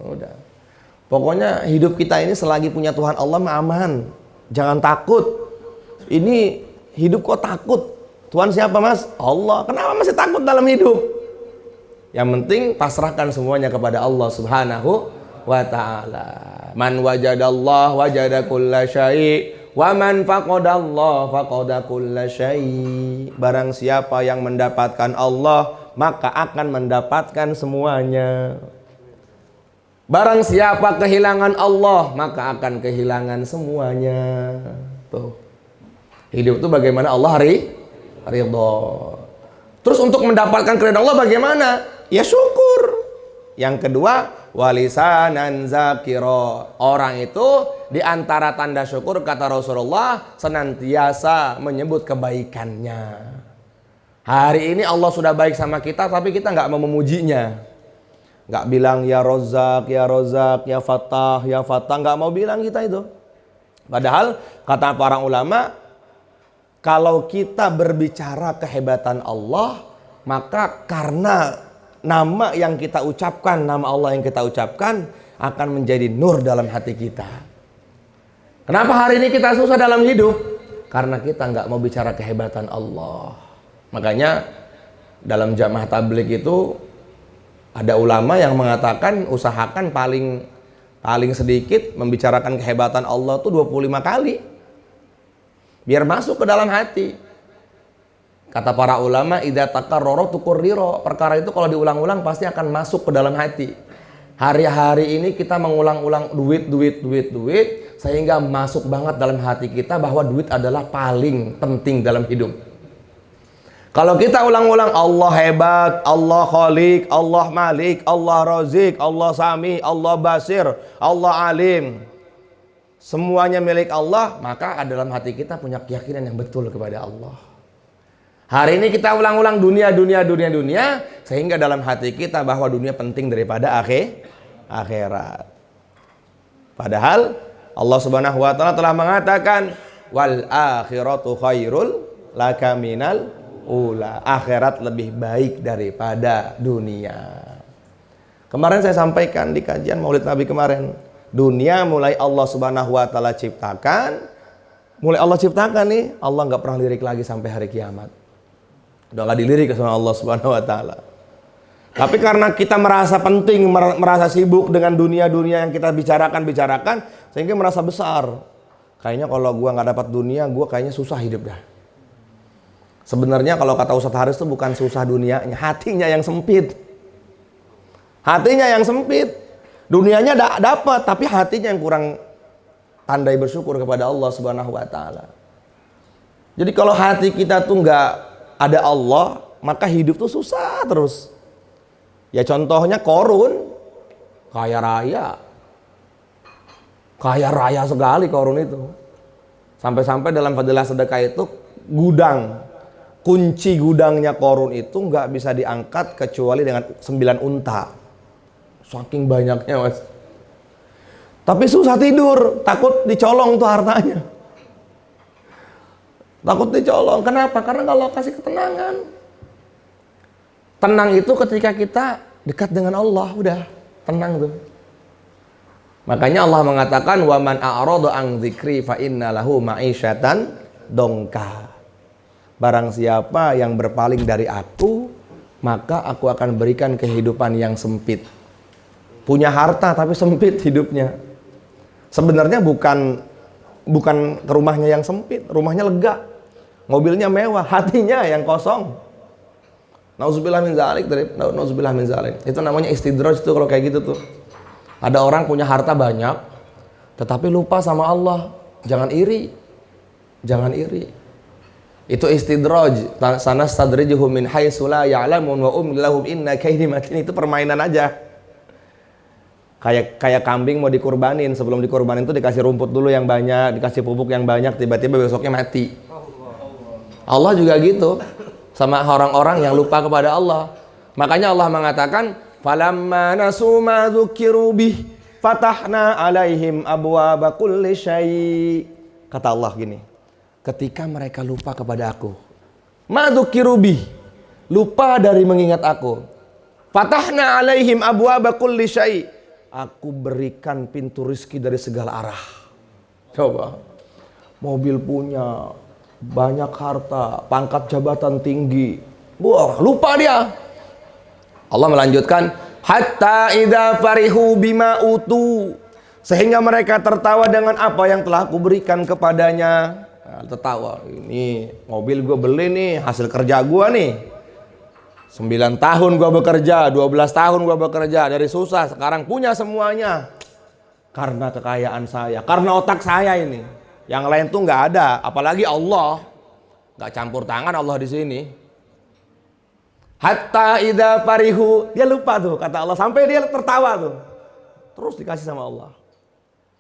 Udah. Pokoknya hidup kita ini selagi punya Tuhan Allah mah aman. Jangan takut. Ini hidup kok takut? Tuhan siapa Mas? Allah. Kenapa masih takut dalam hidup? Yang penting pasrahkan semuanya kepada Allah Subhanahu wa ta'ala. Man wajadallah wajada kulla syai'. Wa man faqadallah faqada kulla syai'. Barang siapa yang mendapatkan Allah, maka akan mendapatkan semuanya. Barang siapa kehilangan Allah, maka akan kehilangan semuanya. Tuh. Hidup itu bagaimana Allah ridho. Terus untuk mendapatkan keridhaan Allah bagaimana? Ya syukur. Yang kedua, walisanan zakiro. Orang itu di antara tanda syukur kata Rasulullah senantiasa menyebut kebaikannya. Hari ini Allah sudah baik sama kita, tapi kita nggak mau memujinya. Nggak bilang ya Rozak, ya Rozak, ya Fatah, ya Fatah. Nggak mau bilang kita itu. Padahal kata para ulama, kalau kita berbicara kehebatan Allah, maka karena nama yang kita ucapkan, nama Allah yang kita ucapkan akan menjadi nur dalam hati kita. Kenapa hari ini kita susah dalam hidup? Karena kita nggak mau bicara kehebatan Allah. Makanya dalam jamaah tabligh itu ada ulama yang mengatakan usahakan paling sedikit membicarakan kehebatan Allah itu 25 kali. Biar masuk ke dalam hati. Kata para ulama, idza takarrara tukurrira. Perkara itu kalau diulang-ulang pasti akan masuk ke dalam hati. Hari-hari ini kita mengulang-ulang duit sehingga masuk banget dalam hati kita bahwa duit adalah paling penting dalam hidup. Kalau kita ulang-ulang Allah hebat, Allah khaliq, Allah malik, Allah razik, Allah sami, Allah basir, Allah alim, semuanya milik Allah, maka dalam hati kita punya keyakinan yang betul kepada Allah. Hari ini kita ulang-ulang dunia, sehingga dalam hati kita bahwa dunia penting daripada akhirat. Padahal Allah Subhanahu wa taala telah mengatakan wal akhiratu khairul laka minal ula. Akhirat lebih baik daripada dunia. Kemarin saya sampaikan di kajian Maulid Nabi kemarin, dunia mulai Allah Subhanahu wa taala ciptakan, mulai Allah ciptakan nih, Allah nggak pernah lirik lagi sampai hari kiamat. Udah gak dilirik sama Allah Subhanahu wa taala. Tapi karena kita merasa penting, merasa sibuk dengan dunia yang kita bicarakan, sehingga merasa besar. Kayaknya kalau gua nggak dapat dunia, gua kayaknya susah hidup dah. Sebenarnya kalau kata Ustadz Haris itu bukan susah dunianya, hatinya yang sempit. Hatinya yang sempit. Dunianya dapat, tapi hatinya yang kurang pandai bersyukur kepada Allah Subhanahu wa taala. Jadi kalau hati kita tuh nggak ada Allah, maka hidup tuh susah terus. Ya contohnya Korun, kaya raya sekali Korun itu. Sampai-sampai dalam fadilah sedekah itu kunci gudangnya Korun itu nggak bisa diangkat kecuali dengan 9 unta. Saking banyaknya mas. Tapi susah tidur, takut dicolong tuh hartanya. Takut dicolong. Kenapa? Karena kalau kasih ketenangan. Tenang itu ketika kita dekat dengan Allah, udah tenang tuh. Makanya Allah mengatakan wa man a'rada an dzikri fa inna lahu ma'isyatan dongka. Barang siapa yang berpaling dari aku, maka aku akan berikan kehidupan yang sempit. Punya harta tapi sempit hidupnya. Sebenarnya bukan rumahnya yang sempit, rumahnya lega. Mobilnya mewah, hatinya yang kosong. Nauzubillah min zalik, nauzubillah min zalik. Itu namanya istidraj tuh kalau kayak gitu tuh. Ada orang punya harta banyak, tetapi lupa sama Allah. Jangan iri. Jangan iri. Itu istidraj. Sanastadrijuhum min haitsu la ya'lamun wa umli lahum inna kaidi matin. Itu permainan aja. Kayak kambing mau dikurbanin, sebelum dikurbanin itu dikasih rumput dulu yang banyak, dikasih pupuk yang banyak, tiba-tiba besoknya mati. Allah juga gitu sama orang-orang yang lupa kepada Allah. Makanya Allah mengatakan falamma nasu ma dzukiru bih fatahna alaihim abwaaba kulli syai'. Kata Allah gini, ketika mereka lupa kepada aku, ma dzukiru bih, lupa dari mengingat aku, fatahna alaihim abwaaba kulli syai', aku berikan pintu rizki dari segala arah. Coba, mobil punya, banyak harta, pangkat jabatan tinggi, wah lupa dia. Allah melanjutkan hatta idza farihu bima utu, sehingga mereka tertawa dengan apa yang telah aku berikan kepadanya. Nah, tertawa, ini mobil gue beli nih, hasil kerja gue nih. 9 tahun gua bekerja, 12 tahun gua bekerja, dari susah sekarang punya semuanya. Karena kekayaan saya, karena otak saya ini. Yang lain tuh nggak ada, apalagi Allah. Nggak campur tangan Allah di sini. Hatta idza farihu, dia lupa tuh kata Allah, sampai dia tertawa tuh. Terus dikasih sama Allah.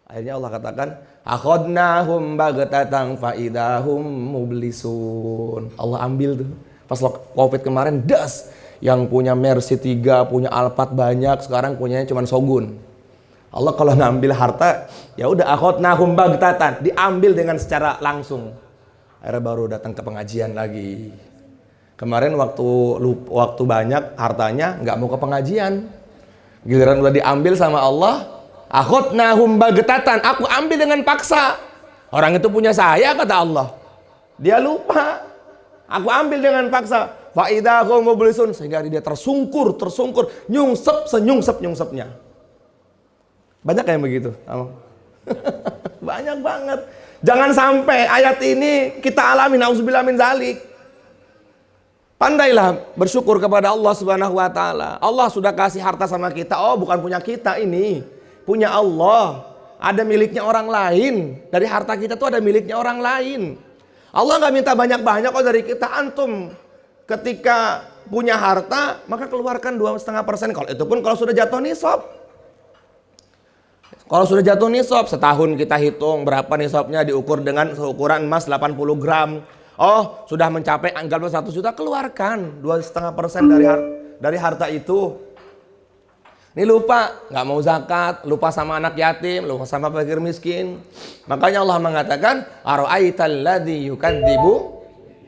Akhirnya Allah katakan, akhadnahum baghtatan fa idahum mublisun. Allah ambil tuh. Pas Covid kemarin, das. Yang punya Mercy 3, punya Alphard banyak, sekarang punyanya cuma Shogun. Allah kalau ngambil harta, ya udah akhadnahum baghtatan, diambil dengan secara langsung. Akhirnya baru datang ke pengajian lagi. Kemarin waktu banyak hartanya nggak mau ke pengajian. Giliran udah diambil sama Allah, akhadnahum baghtatan, aku ambil dengan paksa. Orang itu punya saya kata Allah. Dia lupa. Aku ambil dengan paksa. Fa idahum mublisun, sehingga dia tersungkur, nyungsep senyungsep-nyungsepnya. Banyak yang begitu. Banyak banget. Jangan sampai ayat ini kita alami, nauzubillah min zalik. Pandailah bersyukur kepada Allah Subhanahu wa taala. Allah sudah kasih harta sama kita. Oh, bukan punya kita ini. Punya Allah. Ada miliknya orang lain. Dari harta kita tuh ada miliknya orang lain. Allah nggak minta banyak-banyak kok dari kita. Antum ketika punya harta, maka keluarkan 2,5%. Kalau itu pun kalau sudah jatuh nisab. Kalau sudah jatuh nisab, setahun kita hitung berapa nisabnya, diukur dengan seukuran emas 80 gram. Oh, sudah mencapai angka 100 juta, keluarkan 2,5% dari harta itu. Ini lupa, nggak mau zakat, lupa sama anak yatim, lupa sama fakir miskin. Makanya Allah mengatakan, ara'aital ladzi yukadzibu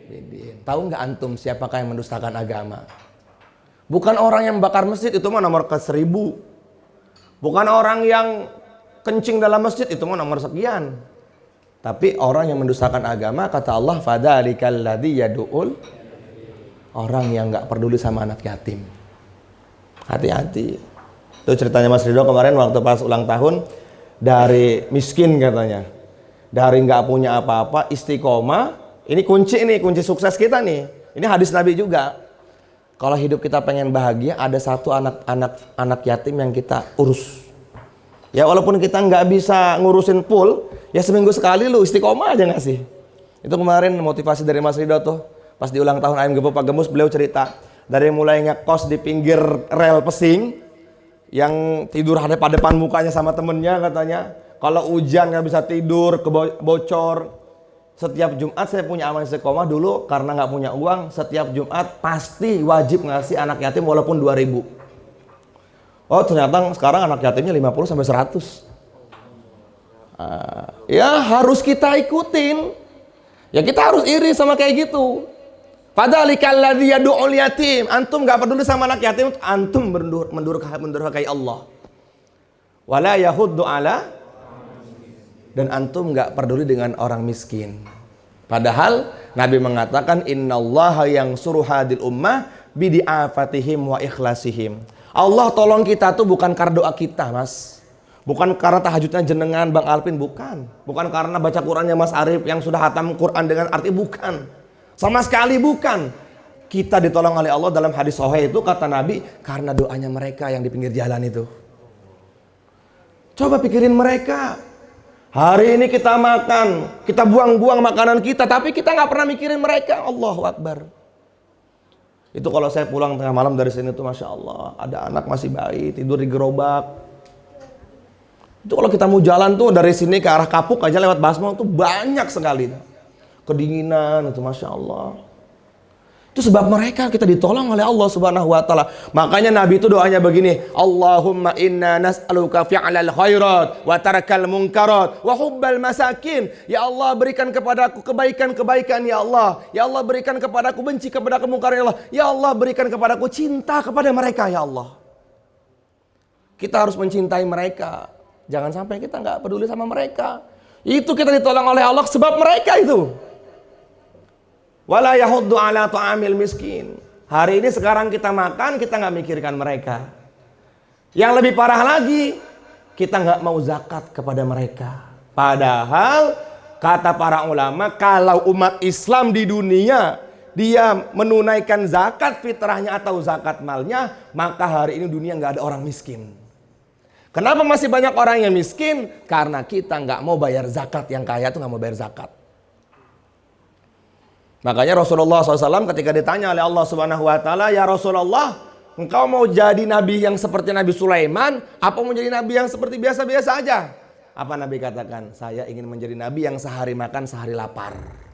biddin. Tahu nggak antum siapakah yang mendustakan agama? Bukan orang yang bakar masjid, itu mah nomor ke-1000. Bukan orang yang kencing dalam masjid, itu mah nomor sekian. Tapi orang yang mendustakan agama, kata Allah, fadzalikal ladzi yad'ul, orang yang nggak peduli sama anak yatim. Hati-hati. Itu ceritanya Mas Ridho kemarin waktu pas ulang tahun, dari miskin katanya, dari nggak punya apa-apa, istiqomah. Ini kunci sukses kita nih. Ini hadis Nabi juga. Kalau hidup kita pengen bahagia, ada satu anak yatim yang kita urus. Ya walaupun kita nggak bisa ngurusin full, ya seminggu sekali lu istiqomah aja ngasih. Itu kemarin motivasi dari Mas Ridho tuh. Pas di ulang tahun Ayam Gepo Pak Gemus, beliau cerita. Dari mulai ngekos di pinggir rel Pesing, yang tidur hadap depan mukanya sama temennya katanya. Kalau hujan nggak bisa tidur, bocor. Setiap Jumat saya punya amal istiqomah dulu karena nggak punya uang. Setiap Jumat pasti wajib ngasih anak yatim walaupun 2.000. Oh ternyata sekarang anak yatimnya 50 sampai 100. Ya harus kita ikutin. Ya kita harus iri sama kayak gitu. Fadzalikal ladzi yad'ul yatim. Antum enggak peduli sama anak yatim, antum mendurhakai Allah. Wala yahuddu ala, dan antum enggak peduli dengan orang miskin. Padahal Nabi mengatakan innallaha yansuru hadil ummah bidi'afatihim wa ikhlasihim. Allah tolong kita tuh bukan karena doa kita, Mas. Bukan karena tahajudnya jenengan Bang Alvin, bukan. Bukan karena baca Qur'annya Mas Arif yang sudah hatam Qur'an dengan arti, bukan. Sama sekali bukan. Kita ditolong oleh Allah dalam hadis sahih itu kata Nabi karena doanya mereka yang di pinggir jalan itu. Coba pikirin mereka. Hari ini kita makan, kita buang-buang makanan kita, tapi kita nggak pernah mikirin mereka. Allahu Akbar. Itu kalau saya pulang tengah malam dari sini tuh Masya Allah, ada anak masih bayi tidur di gerobak. Itu kalau kita mau jalan tuh dari sini ke arah Kapuk aja lewat Basmo tuh banyak sekali. Kedinginan itu Masya Allah. Itu sebab mereka kita ditolong oleh Allah Subhanahu wa taala. Makanya Nabi itu doanya begini, Allahumma inna nas'aluka fi'lal khairat wa tarakal munkarat wa hubbal masakin. Ya Allah berikan kepadaku kebaikan-kebaikan ya Allah. Ya Allah berikan kepadaku benci kepada kemungkaran ya Allah. Ya Allah berikan kepadaku cinta kepada mereka ya Allah. Kita harus mencintai mereka. Jangan sampai kita nggak peduli sama mereka. Itu kita ditolong oleh Allah sebab mereka itu. Wala yahuddu ala ta'amil miskin. Hari ini sekarang kita makan, kita nggak mikirkan mereka. Yang lebih parah lagi, kita nggak mau zakat kepada mereka. Padahal kata para ulama, kalau umat Islam di dunia dia menunaikan zakat fitrahnya atau zakat malnya, maka hari ini dunia nggak ada orang miskin. Kenapa masih banyak orang yang miskin? Karena kita nggak mau bayar zakat, yang kaya itu nggak mau bayar zakat. Makanya Rasulullah SAW ketika ditanya oleh Allah Subhanahu Wa Taala, ya Rasulullah, engkau mau jadi nabi yang seperti Nabi Sulaiman, apa mau jadi nabi yang seperti biasa-biasa aja? Apa Nabi katakan? Saya ingin menjadi nabi yang sehari makan, sehari lapar.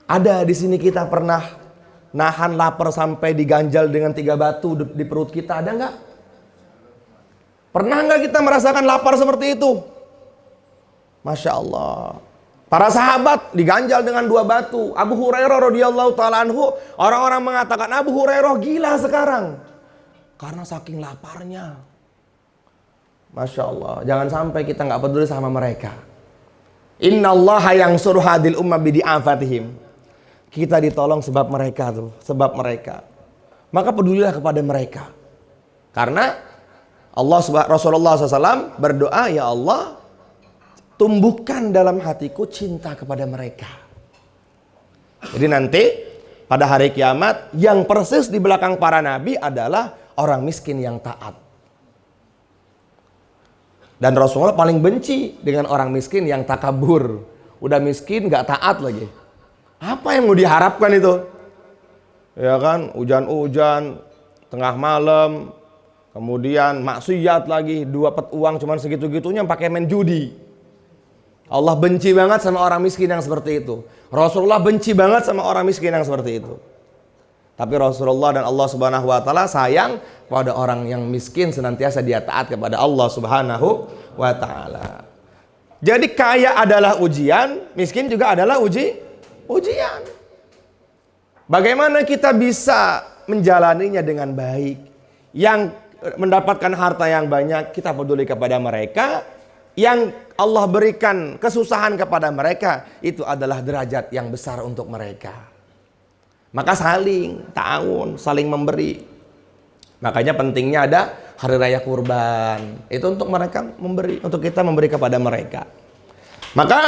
Ada di sini kita pernah nahan lapar sampai diganjal dengan 3 batu di perut kita, ada nggak? Pernah nggak kita merasakan lapar seperti itu? Masya Allah. Para sahabat diganjal dengan 2 batu. Abu Hurairah radhiyallahu taala anhu, orang-orang mengatakan Abu Hurairah gila sekarang karena saking laparnya. Masya Allah. Jangan sampai kita nggak peduli sama mereka. Innallaha yansuru hadil umma bidi'afatihim. Kita ditolong sebab mereka tuh, sebab mereka. Maka pedulilah kepada mereka. Karena Rasulullah SAW berdoa, ya Allah, tumbuhkan dalam hatiku cinta kepada mereka. Jadi nanti pada hari kiamat yang persis di belakang para nabi adalah orang miskin yang taat. Dan Rasulullah paling benci dengan orang miskin yang takabur. Udah miskin gak taat lagi. Apa yang mau diharapkan itu? Ya kan, hujan-hujan, tengah malam, kemudian maksiat lagi, dapat uang cuman segitu-gitunya pakai main judi. Allah benci banget sama orang miskin yang seperti itu. Rasulullah benci banget sama orang miskin yang seperti itu. Tapi Rasulullah dan Allah Subhanahu Wa Taala sayang pada orang yang miskin, senantiasa dia taat kepada Allah Subhanahu Wa Taala. Jadi kaya adalah ujian, miskin juga adalah ujian. Bagaimana kita bisa menjalaninya dengan baik? Yang mendapatkan harta yang banyak, kita peduli kepada mereka. Yang Allah berikan kesusahan kepada mereka, itu adalah derajat yang besar untuk mereka. Maka saling ta'awun, saling memberi. Makanya pentingnya ada hari raya kurban. Itu untuk mereka memberi, untuk kita memberi kepada mereka. Maka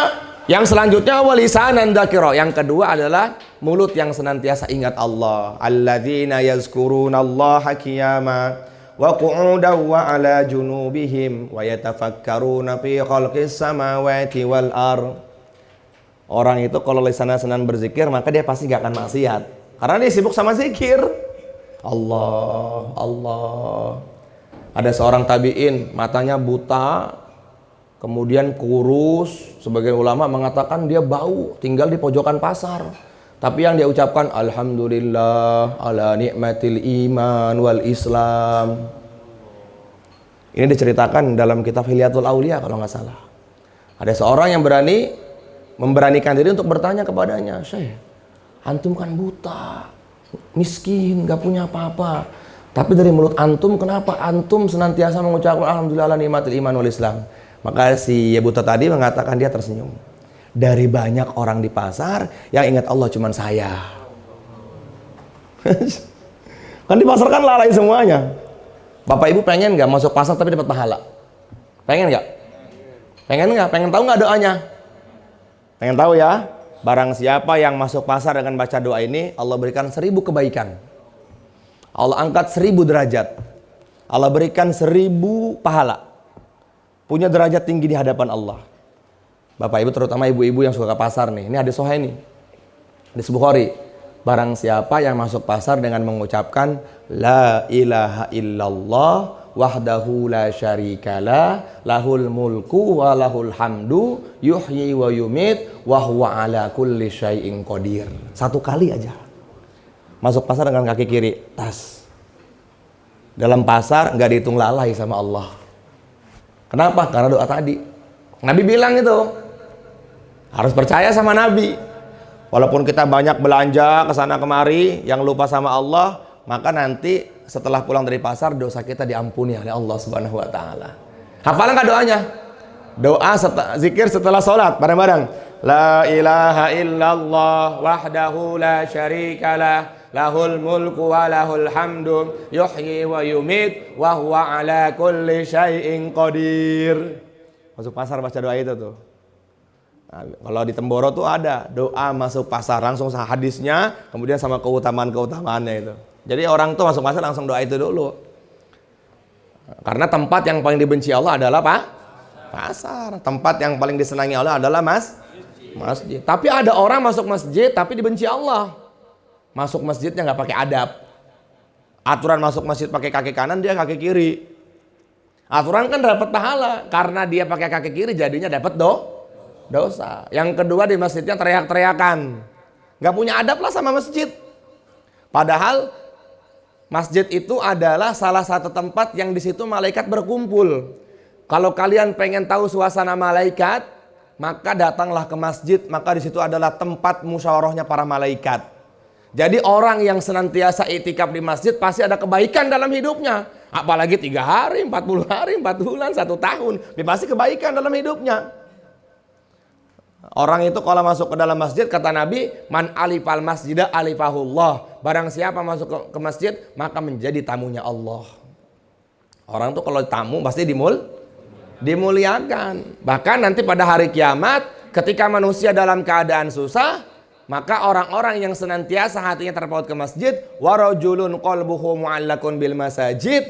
yang selanjutnya walisanan dzakira. Yang kedua adalah mulut yang senantiasa ingat Allah. Alladzina yazkurunallaha qiyaman wa qu'udan wa 'ala junubihim wa yatafakkaruna fi khalqis samawati wal ardh. Orang itu kalau lisan-lisanan berzikir, maka dia pasti gak akan maksiat. Karena dia sibuk sama zikir. Allah, Allah. Ada seorang tabi'in, matanya buta, kemudian kurus. Sebagian ulama mengatakan dia bau, tinggal di pojokan pasar. Tapi yang dia ucapkan, Alhamdulillah ala nikmatil iman wal Islam. Ini diceritakan dalam kitab Hilyatul Aulia kalau nggak salah. Ada seorang yang memberanikan diri untuk bertanya kepadanya, Syekh, antum kan buta, miskin, nggak punya apa-apa. Tapi dari mulut antum, kenapa antum senantiasa mengucapkan Alhamdulillah ala nikmatil iman wal Islam? Maka si buta tadi mengatakan, dia tersenyum. Dari banyak orang di pasar yang ingat Allah cuman saya. Kan di pasar kan lalai semuanya. Bapak ibu pengen nggak masuk pasar tapi dapat pahala? Pengen nggak? Pengen nggak? Pengen tahu nggak doanya? Pengen tahu ya? Barang siapa yang masuk pasar dengan baca doa ini, Allah berikan 1000 kebaikan. Allah angkat 1000 derajat. Allah berikan 1000 pahala. Punya derajat tinggi di hadapan Allah. Bapak ibu, terutama ibu-ibu yang suka ke pasar nih. Ini hadis sahih nih. Hadis Bukhari. Barang siapa yang masuk pasar dengan mengucapkan La ilaha illallah wahdahu la syarikalah lahul mulku wa lahul hamdu yuhyi wa yumit wa huwa ala kulli syai'in qadir. 1 kali aja. Masuk pasar dengan kaki kiri, tas. Dalam pasar nggak dihitung lalai sama Allah. Kenapa? Karena doa tadi. Nabi bilang itu. Harus percaya sama Nabi. Walaupun kita banyak belanja ke sana kemari yang lupa sama Allah, maka nanti setelah pulang dari pasar dosa kita diampuni oleh Allah Subhanahu wa taala. Hafalan enggak doanya? Doa zikir setelah salat bareng-bareng. La ilaha illallah wahdahu la syarikalah lahul mulku wa lahul hamdu yuhyi wa yumit wa huwa ala kulli syai'in qadir. Masuk pasar baca doa itu tuh. Nah, kalau di Temboro tuh ada doa masuk pasar, langsung hadisnya, kemudian sama keutamaannya itu. Jadi orang tuh masuk pasar langsung doa itu dulu. Karena tempat yang paling dibenci Allah adalah pasar. Tempat yang paling disenangi Allah adalah masjid. Tapi ada orang masuk masjid tapi dibenci Allah. Masuk masjidnya nggak pakai adab. Aturan masuk masjid pakai kaki kanan, dia kaki kiri. Aturan kan dapat pahala, karena dia pakai kaki kiri jadinya dapat dosa. Yang kedua, di masjidnya teriak-teriakan, nggak punya adab lah sama masjid. Padahal masjid itu adalah salah satu tempat yang di situ malaikat berkumpul. Kalau kalian pengen tahu suasana malaikat, maka datanglah ke masjid. Maka di situ adalah tempat musyawarahnya para malaikat. Jadi orang yang senantiasa iktikaf di masjid pasti ada kebaikan dalam hidupnya. Apalagi 3 hari, 40 hari, 4 bulan, 1 tahun, dia pasti kebaikan dalam hidupnya. Orang itu kalau masuk ke dalam masjid, kata Nabi, man alifal masjidah alifahullah. Barang siapa masuk ke masjid, maka menjadi tamunya Allah. Orang tuh kalau tamu pasti dimuliakan. Bahkan nanti pada hari kiamat, ketika manusia dalam keadaan susah, maka orang-orang yang senantiasa hatinya terpaut ke masjid, warajulun qalbuhu mu'allakun bil masajid,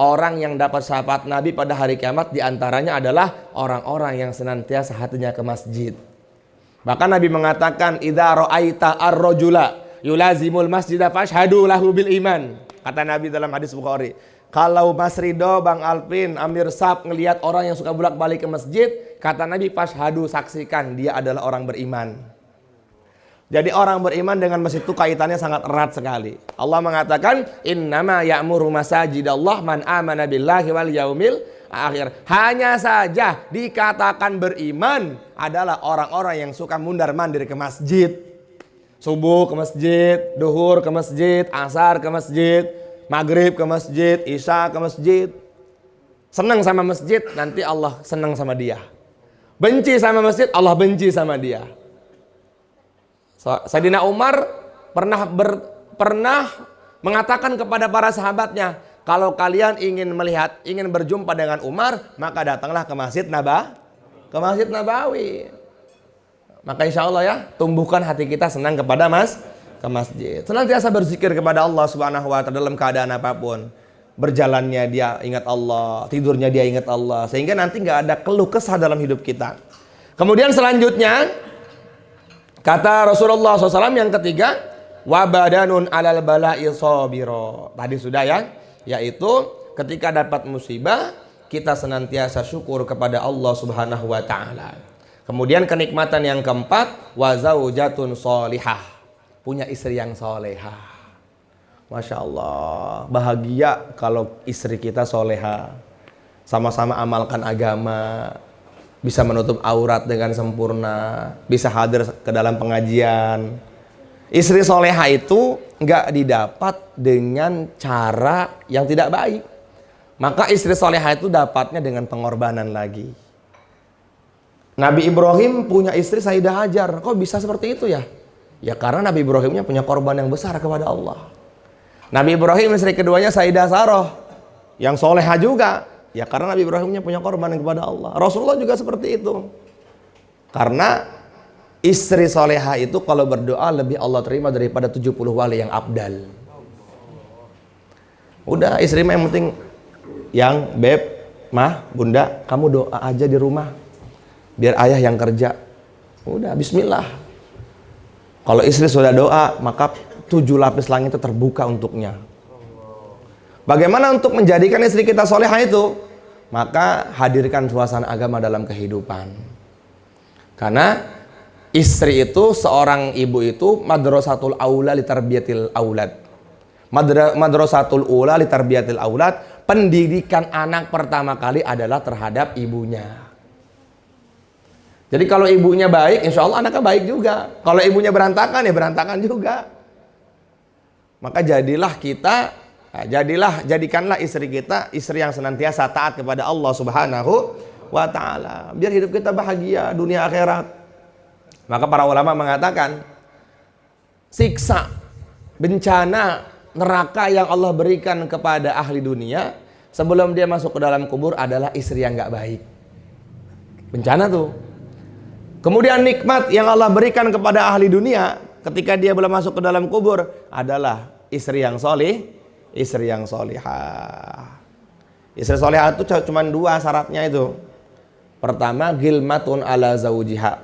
orang yang dapat syafaat Nabi pada hari kiamat diantaranya adalah orang-orang yang senantiasa hatinya ke masjid. Bahkan Nabi mengatakan, idza ra'aita ar-rajula yulazimul masjida fashhadu lahu bil iman. Kata Nabi dalam hadis Bukhari, kalau Mas Ridho, Bang Alvin, Amir Sab ngelihat orang yang suka bolak-balik ke masjid, kata Nabi, fashhadu, saksikan dia adalah orang beriman. Jadi orang beriman dengan masjid itu kaitannya sangat erat sekali. Allah mengatakan, innama ya'muru masajidallah man amana billahi wal yaumil akhir. Hanya saja dikatakan beriman adalah orang-orang yang suka mundar-mandir ke masjid. Subuh ke masjid, duhur ke masjid, asar ke masjid, maghrib ke masjid, isya ke masjid. Senang sama masjid, nanti Allah senang sama dia. Benci sama masjid, Allah benci sama dia. Sayyidina Umar pernah mengatakan kepada para sahabatnya, kalau kalian ingin berjumpa dengan Umar, maka datanglah ke Masjid Nabawi. Maka insya Allah ya, tumbuhkan hati kita senang kepada ke masjid. Senantiasa berzikir kepada Allah Subhanahu wa Ta'ala dalam keadaan apapun. Berjalannya dia ingat Allah, tidurnya dia ingat Allah, sehingga nanti nggak ada keluh kesah dalam hidup kita. Kemudian selanjutnya, kata Rasulullah SAW yang ketiga, wabadanun alal bala'i sabiro. Tadi sudah ya, yaitu ketika dapat musibah kita senantiasa syukur kepada Allah Subhanahu wa Ta'ala. Kemudian kenikmatan yang keempat, wazaujatun solihah, punya istri yang solehah. Masya Allah, bahagia kalau istri kita soleha, sama-sama amalkan agama, bisa menutup aurat dengan sempurna, bisa hadir ke dalam pengajian. Istri soleha itu nggak didapat dengan cara yang tidak baik. Maka istri soleha itu dapatnya dengan pengorbanan lagi. Nabi Ibrahim punya istri Sayyidah Hajar. Kok bisa seperti itu ya? Ya karena Nabi Ibrahimnya punya korban yang besar kepada Allah. Nabi Ibrahim istri keduanya Sayyidah Sarah, yang soleha juga. Ya karena Nabi Ibrahimnya punya korban kepada Allah. Rasulullah juga seperti itu. Karena istri soleha itu kalau berdoa lebih Allah terima daripada 70 wali yang abdal. Udah istri mah yang penting, yang beb, mah, bunda, kamu doa aja di rumah. Biar ayah yang kerja. Udah bismillah. Kalau istri sudah doa, maka 7 lapis langit itu terbuka untuknya. Bagaimana untuk menjadikan istri kita soleha itu? Maka hadirkan suasana agama dalam kehidupan. Karena istri itu, seorang ibu itu madrasatul aula li tarbiyatil aulad. Madrasatul ula li tarbiyatil aulad, pendidikan anak pertama kali adalah terhadap ibunya. Jadi kalau ibunya baik, insya Allah anaknya baik juga. Kalau ibunya berantakan, ya berantakan juga. Maka jadikanlah istri kita istri yang senantiasa taat kepada Allah Subhanahu wa Ta'ala. Biar hidup kita bahagia dunia akhirat. Maka para ulama mengatakan, siksa, bencana, neraka yang Allah berikan kepada ahli dunia sebelum dia masuk ke dalam kubur adalah istri yang gak baik. Bencana tuh. Kemudian nikmat yang Allah berikan kepada ahli dunia ketika dia belum masuk ke dalam kubur adalah istri yang solih, istri yang solihah. Istri solihah itu cuma 2 syaratnya itu. Pertama, gilmatun ala zawjiha.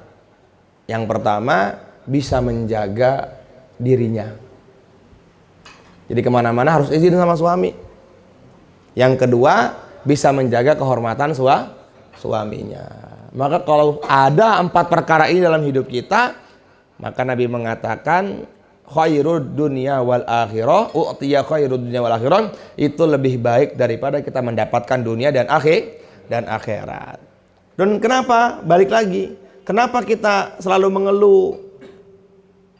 Yang pertama, bisa menjaga dirinya. Jadi kemana-mana harus izin sama suami. Yang kedua, bisa menjaga kehormatan suaminya. Maka kalau ada 4 perkara ini dalam hidup kita, maka Nabi mengatakan khairud dunya wal akhirah, u'tiya khairud dunya wal akhirah, itu lebih baik daripada kita mendapatkan dunia dan akhirat. Dan kenapa? Balik lagi, kenapa kita selalu mengeluh?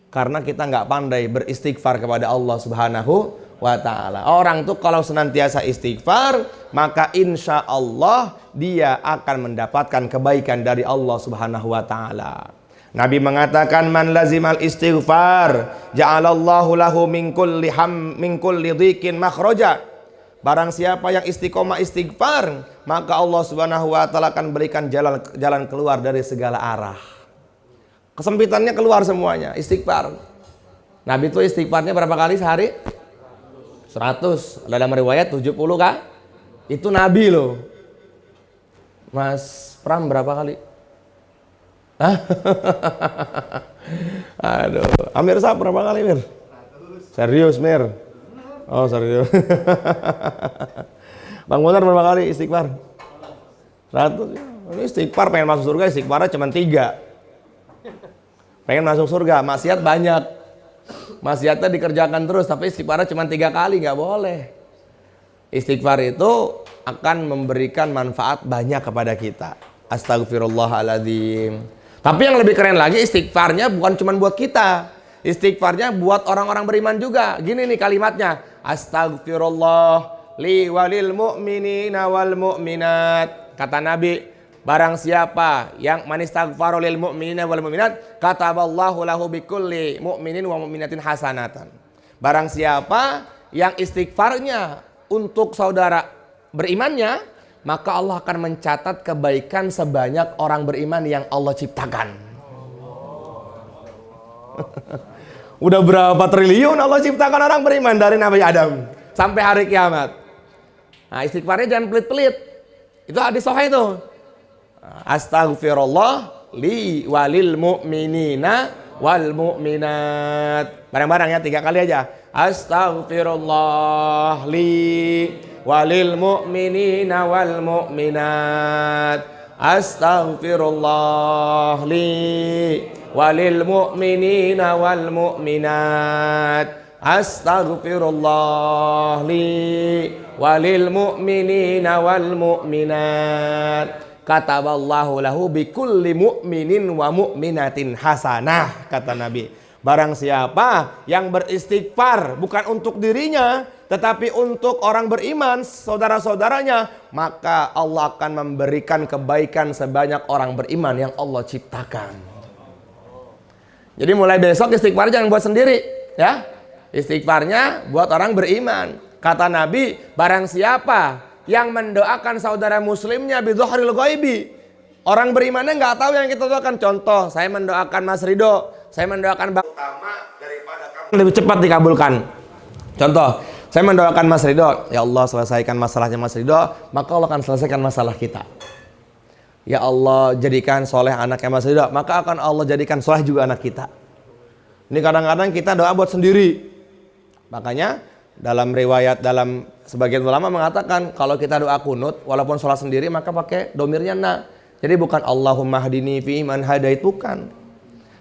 Karena kita nggak pandai beristighfar kepada Allah Subhanahu wa ta'ala. Orang tuh kalau senantiasa istighfar, maka insya Allah dia akan mendapatkan kebaikan dari Allah Subhanahu wa ta'ala. Nabi mengatakan, man lazimal istighfar ja'alallahu lahu min kulli dhiqin makhraja. Barang siapa yang istiqomah istighfar, maka Allah Subhanahu wa ta'ala akan berikan jalan keluar dari segala arah. Kesempitannya keluar semuanya, istighfar. Nabi itu istighfarnya berapa kali sehari? 100. Dalam riwayat 70 kah? Itu Nabi loh. Mas Pram berapa kali? Hah? Aduh, Amir Sab berapa kali, Mir? Serius, Mir? Oh, serius. Bang Munar berapa kali istighfar? 100. Ini istighfar pengen masuk surga, istighfarnya cuma 3. Pengen masuk surga, maksiat banyak. Maksiatnya dikerjakan terus, tapi istighfarnya cuma 3 kali, nggak boleh. Istighfar itu akan memberikan manfaat banyak kepada kita. Astagfirullahaladzim. Tapi yang lebih keren lagi, istighfarnya bukan cuma buat kita. Istighfarnya buat orang-orang beriman juga. Gini nih kalimatnya. Astagfirullah li walil mu'minina wal mu'minat. Kata Nabi, barang siapa yang manistaghfaru lil mu'minina wal mu'minat, kataballahu lahu bikulli mu'minin wa mu'minatin hasanatan. Barang siapa yang istighfarnya untuk saudara berimannya, maka Allah akan mencatat kebaikan sebanyak orang beriman yang Allah ciptakan. Udah berapa triliun Allah ciptakan orang beriman dari Nabi Adam sampai hari kiamat. Nah, istighfarnya jangan pelit-pelit. Itu hadis sahih itu. Astaghfirullah li walil mu'minina wal mu'minat. Bareng-bareng ya, 3 kali aja. Astaghfirullah li walil mu'minina wal mu'minat. Astaghfirullah li walil mu'minina wal mu'minat. Astaghfirullah li walil mu'minina wal mu'minat. Kataballahu lahu bikulli mu'minin wa mu'minatin hasanah. Kata Nabi, barang siapa yang beristighfar bukan untuk dirinya, tetapi untuk orang beriman, saudara-saudaranya, maka Allah akan memberikan kebaikan sebanyak orang beriman yang Allah ciptakan. Jadi mulai besok istighfar jangan buat sendiri, ya. Istighfarnya buat orang beriman. Kata Nabi, barang siapa yang mendoakan saudara muslimnya bidzuhril ghaibi, orang berimannya nggak tahu yang kita doakan. Contoh, saya mendoakan Mas Ridho, saya mendoakan utama daripada kamu lebih cepat dikabulkan. Contoh, saya mendoakan Mas Ridho, ya Allah selesaikan masalahnya Mas Ridho, maka Allah akan selesaikan masalah kita. Ya Allah jadikan soleh anaknya Mas Ridho, maka akan Allah jadikan soleh juga anak kita. Ini kadang-kadang kita doa buat sendiri. Makanya dalam riwayat, dalam sebagian ulama mengatakan kalau kita doa kunut walaupun sholat sendiri maka pakai domirnya na. Jadi bukan Allahumma hdini fi man hadait, bukan.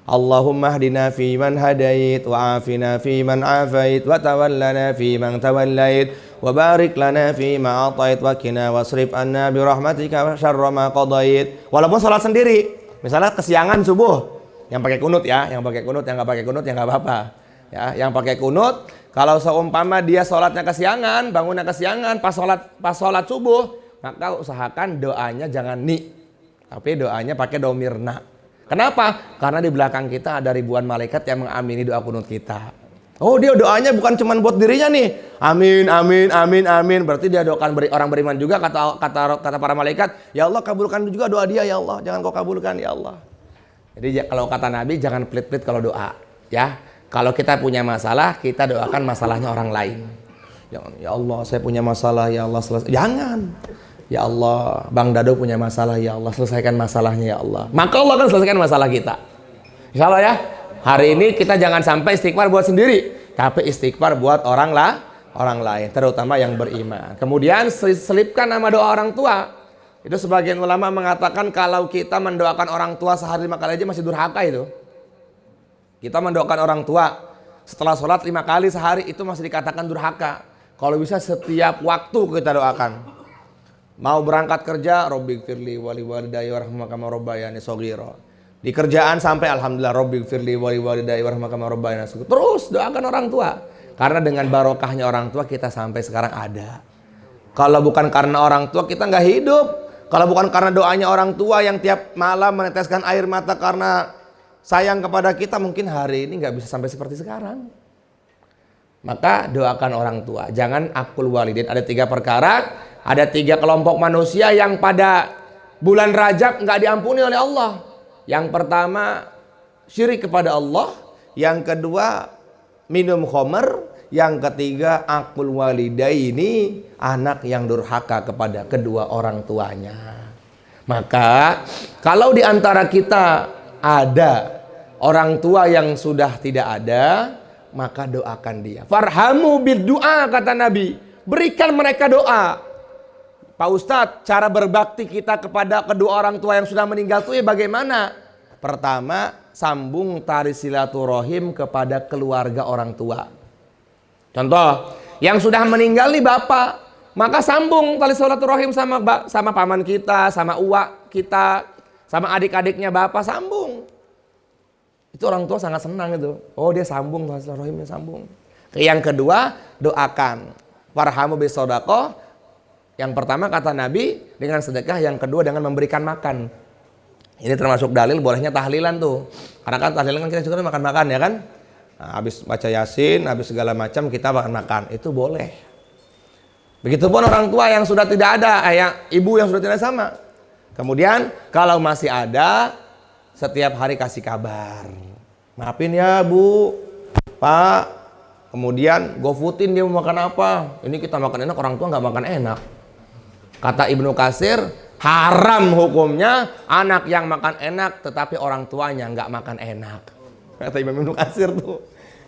Allahumma hdina fi man hadait wa afina fi man afait wa tawallana fi man tawallait wa barik lana fi ma atait wa qina wasrif anna bi rahmatika syarra ma qadait. Walaupun sholat sendiri, misalnya kesiangan subuh, yang pakai kunut ya, yang pakai kunut, yang nggak pakai kunut ya nggak apa-apa. Ya, yang pakai kunut, kalau seumpama dia sholatnya kesiangan, bangunnya kesiangan, pas sholat subuh, maka usahakan doanya jangan ni, tapi doanya pakai domirna. Kenapa? Karena di belakang kita ada ribuan malaikat yang mengamini doa kunut kita. Oh, dia doanya bukan cuma buat dirinya nih. Amin, amin, amin, amin. Berarti dia doakan orang beriman juga, kata para malaikat. Ya Allah, kabulkan juga doa dia ya Allah. Jangan kau kabulkan ya Allah. Jadi kalau kata Nabi jangan pelit-pelit kalau doa, ya. Kalau kita punya masalah, kita doakan masalahnya orang lain. Ya Allah, saya punya masalah, ya Allah selesai. Jangan. Ya Allah, Bang Dado punya masalah, ya Allah selesaikan masalahnya ya Allah. Maka Allah akan selesaikan masalah kita. Insya Allah ya. Hari ini kita jangan sampai istighfar buat sendiri, tapi istighfar buat orang lain, terutama yang beriman. Kemudian selipkan nama doa orang tua. Itu sebagian ulama mengatakan kalau kita mendoakan orang tua sehari 5 kali aja masih durhaka itu. Kita mendoakan orang tua setelah sholat 5 kali sehari itu masih dikatakan durhaka. Kalau bisa setiap waktu kita doakan. Mau berangkat kerja, Robbighfirli wali walidayya warhamhuma kama rabbayani shaghira. Di kerjaan sampai alhamdulillah Robbighfirli wali walidayya warhamhuma kama rabbayani shaghira. Terus doakan orang tua. Karena dengan barokahnya orang tua kita sampai sekarang ada. Kalau bukan karena orang tua kita nggak hidup. Kalau bukan karena doanya orang tua yang tiap malam meneteskan air mata karena sayang kepada kita, mungkin hari ini nggak bisa sampai seperti sekarang. Maka doakan orang tua. Jangan akul walidin. Ada 3 perkara. Ada 3 kelompok manusia yang pada bulan Rajab nggak diampuni oleh Allah. Yang pertama syirik kepada Allah. Yang kedua minum khamr. Yang ketiga akul walidaini, anak yang durhaka kepada kedua orang tuanya. Maka kalau di antara kita ada orang tua yang sudah tidak ada, maka doakan dia. Farhamu bid-du'a kata Nabi. Berikan mereka doa. Pak Ustadz, cara berbakti kita kepada kedua orang tua yang sudah meninggal itu bagaimana? Pertama, sambung tali silaturahim kepada keluarga orang tua. Contoh, yang sudah meninggal nih bapak, maka sambung tali silaturahim sama paman kita, sama uak kita, sama adik-adiknya bapak, sambung. Itu orang tua sangat senang itu. Oh, dia sambung tali silaturahimnya, sambung. Yang kedua, doakan. Warhamu bisodaqah. Yang pertama kata Nabi dengan sedekah, yang kedua dengan memberikan makan. Ini termasuk dalil bolehnya tahlilan tuh. Karena kan tahlilan kan kita juga makan-makan ya kan. Nah, habis baca Yasin, habis segala macam kita makan-makan. Itu boleh. Begitupun orang tua yang sudah tidak ada, ibu yang sudah tidak sama. Kemudian kalau masih ada, setiap hari kasih kabar. Maafin ya Bu, Pak. Kemudian GoFoodin dia mau makan apa. Ini kita makan enak, orang tua nggak makan enak. Kata Ibnu Katsir, haram hukumnya anak yang makan enak tetapi orang tuanya nggak makan enak. Kata Imam Ibnu Katsir tuh.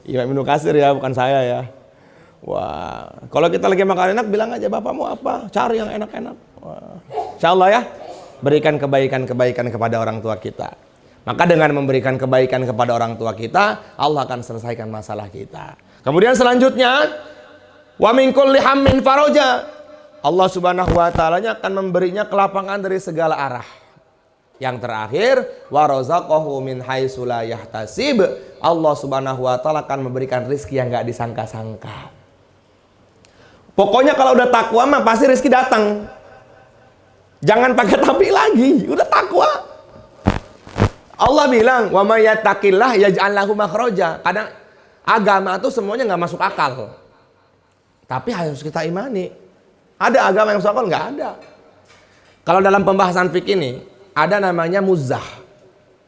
Imam Ibnu Katsir ya, bukan saya ya. Wah, kalau kita lagi makan enak bilang aja bapak mau apa, cari yang enak-enak. Insya Allah ya, berikan kebaikan-kebaikan kepada orang tua kita. Maka dengan memberikan kebaikan kepada orang tua kita, Allah akan selesaikan masalah kita. Kemudian selanjutnya, wa min kulli hammin faraja. Allah Subhanahu wa ta'alanya akan memberinya kelapangan dari segala arah. Yang terakhir, wa razaqahu min haitsu la yahtasib. Allah Subhanahu wa ta'ala akan memberikan rezeki yang enggak disangka-sangka. Pokoknya kalau udah takwa mah pasti rezeki datang. Jangan pakai tapi lagi, udah takwa. Allah bilang, "Wa may yattaqillah yaj'al lahu makhraja." Kadang agama itu semuanya nggak masuk akal. Tapi harus kita imani. Ada agama yang masuk akal? Nggak ada. Kalau dalam pembahasan fikih ini ada namanya muzah.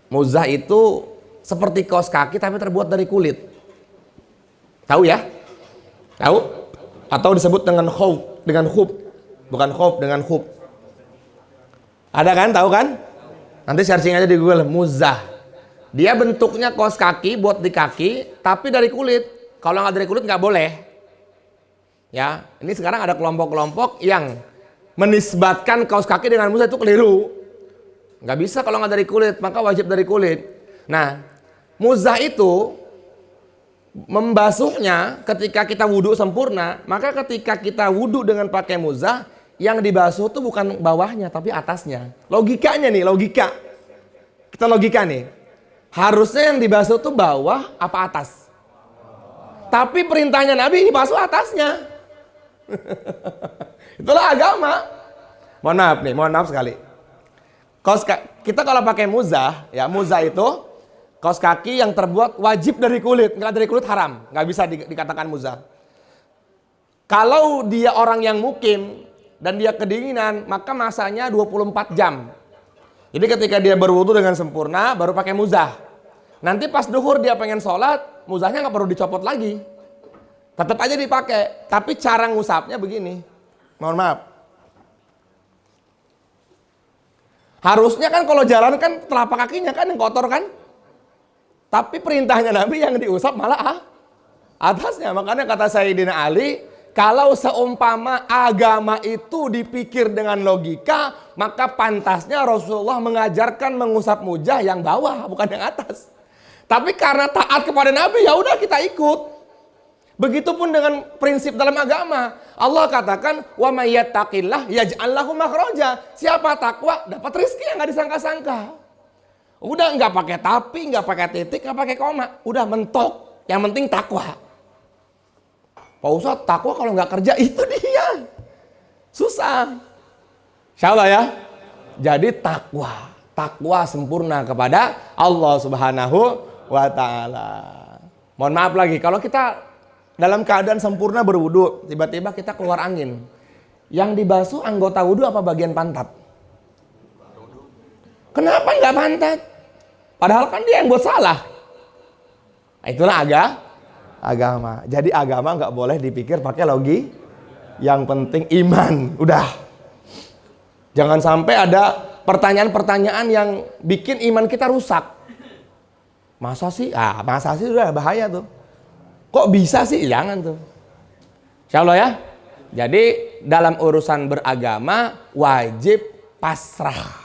Muzah itu seperti kaos kaki tapi terbuat dari kulit. Tahu ya? Tahu? Atau disebut dengan khuf, bukan khuf, dengan khuf. Ada kan? Tahu kan? Nanti searching aja di Google, muzah. Dia bentuknya kaos kaki buat di kaki tapi dari kulit. Kalau nggak dari kulit nggak boleh. Ya, ini sekarang ada kelompok-kelompok yang menisbatkan kaos kaki dengan muzah, itu keliru. Nggak bisa kalau nggak dari kulit, maka wajib dari kulit. Nah, muzah itu membasuhnya ketika kita wudhu sempurna, maka ketika kita wudhu dengan pakai muzah, yang dibasuh itu bukan bawahnya tapi atasnya. Logikanya nih, logika. Kita logika nih. Harusnya yang dibasuh itu bawah apa atas? Tapi perintahnya Nabi ini basuh atasnya. Itulah agama. Mohon maaf sekali. Kita kalau pakai muzah, ya muzah itu kaos kaki yang terbuat wajib dari kulit. Nggak dari kulit haram, nggak bisa dikatakan muzah. Kalau dia orang yang mukim dan dia kedinginan, maka masanya 24 jam. Jadi ketika dia berwudu dengan sempurna, baru pakai muzah. Nanti pas duhur dia pengen sholat, muzahnya nggak perlu dicopot lagi. Tetap aja dipakai. Tapi cara ngusapnya begini. Mohon maaf. Harusnya kan kalau jalan kan telapak kakinya kan yang kotor kan. Tapi perintahnya Nabi yang diusap malah atasnya. Makanya kata Sayyidina Ali, kalau seumpama agama itu dipikir dengan logika, maka pantasnya Rasulullah mengajarkan mengusap mujah yang bawah, bukan yang atas. Tapi karena taat kepada Nabi, ya udah kita ikut. Begitupun dengan prinsip dalam agama. Allah katakan, "Wa may yattaqillah yaj'al lahu makhraja." Siapa takwa dapat rezeki yang enggak disangka-sangka. Udah enggak pakai tapi, enggak pakai titik, enggak pakai koma, udah mentok. Yang penting takwa. Pak Ustadz, takwa kalau nggak kerja itu dia susah. Insyaallah ya. Jadi takwa sempurna kepada Allah Subhanahu wa Ta'ala. Mohon maaf lagi, kalau kita dalam keadaan sempurna berwudu, tiba-tiba kita keluar angin. Yang dibasuh anggota wudu apa bagian pantat? Kenapa nggak pantat? Padahal kan dia yang buat salah. Itulah agama. Jadi agama nggak boleh dipikir pakai logi. Yang penting iman. Udah. Jangan sampai ada pertanyaan-pertanyaan yang bikin iman kita rusak. Masa sih? Masa sih udah bahaya tuh. Kok bisa sih? Jangan tuh. Insyaallah ya. Jadi dalam urusan beragama wajib pasrah.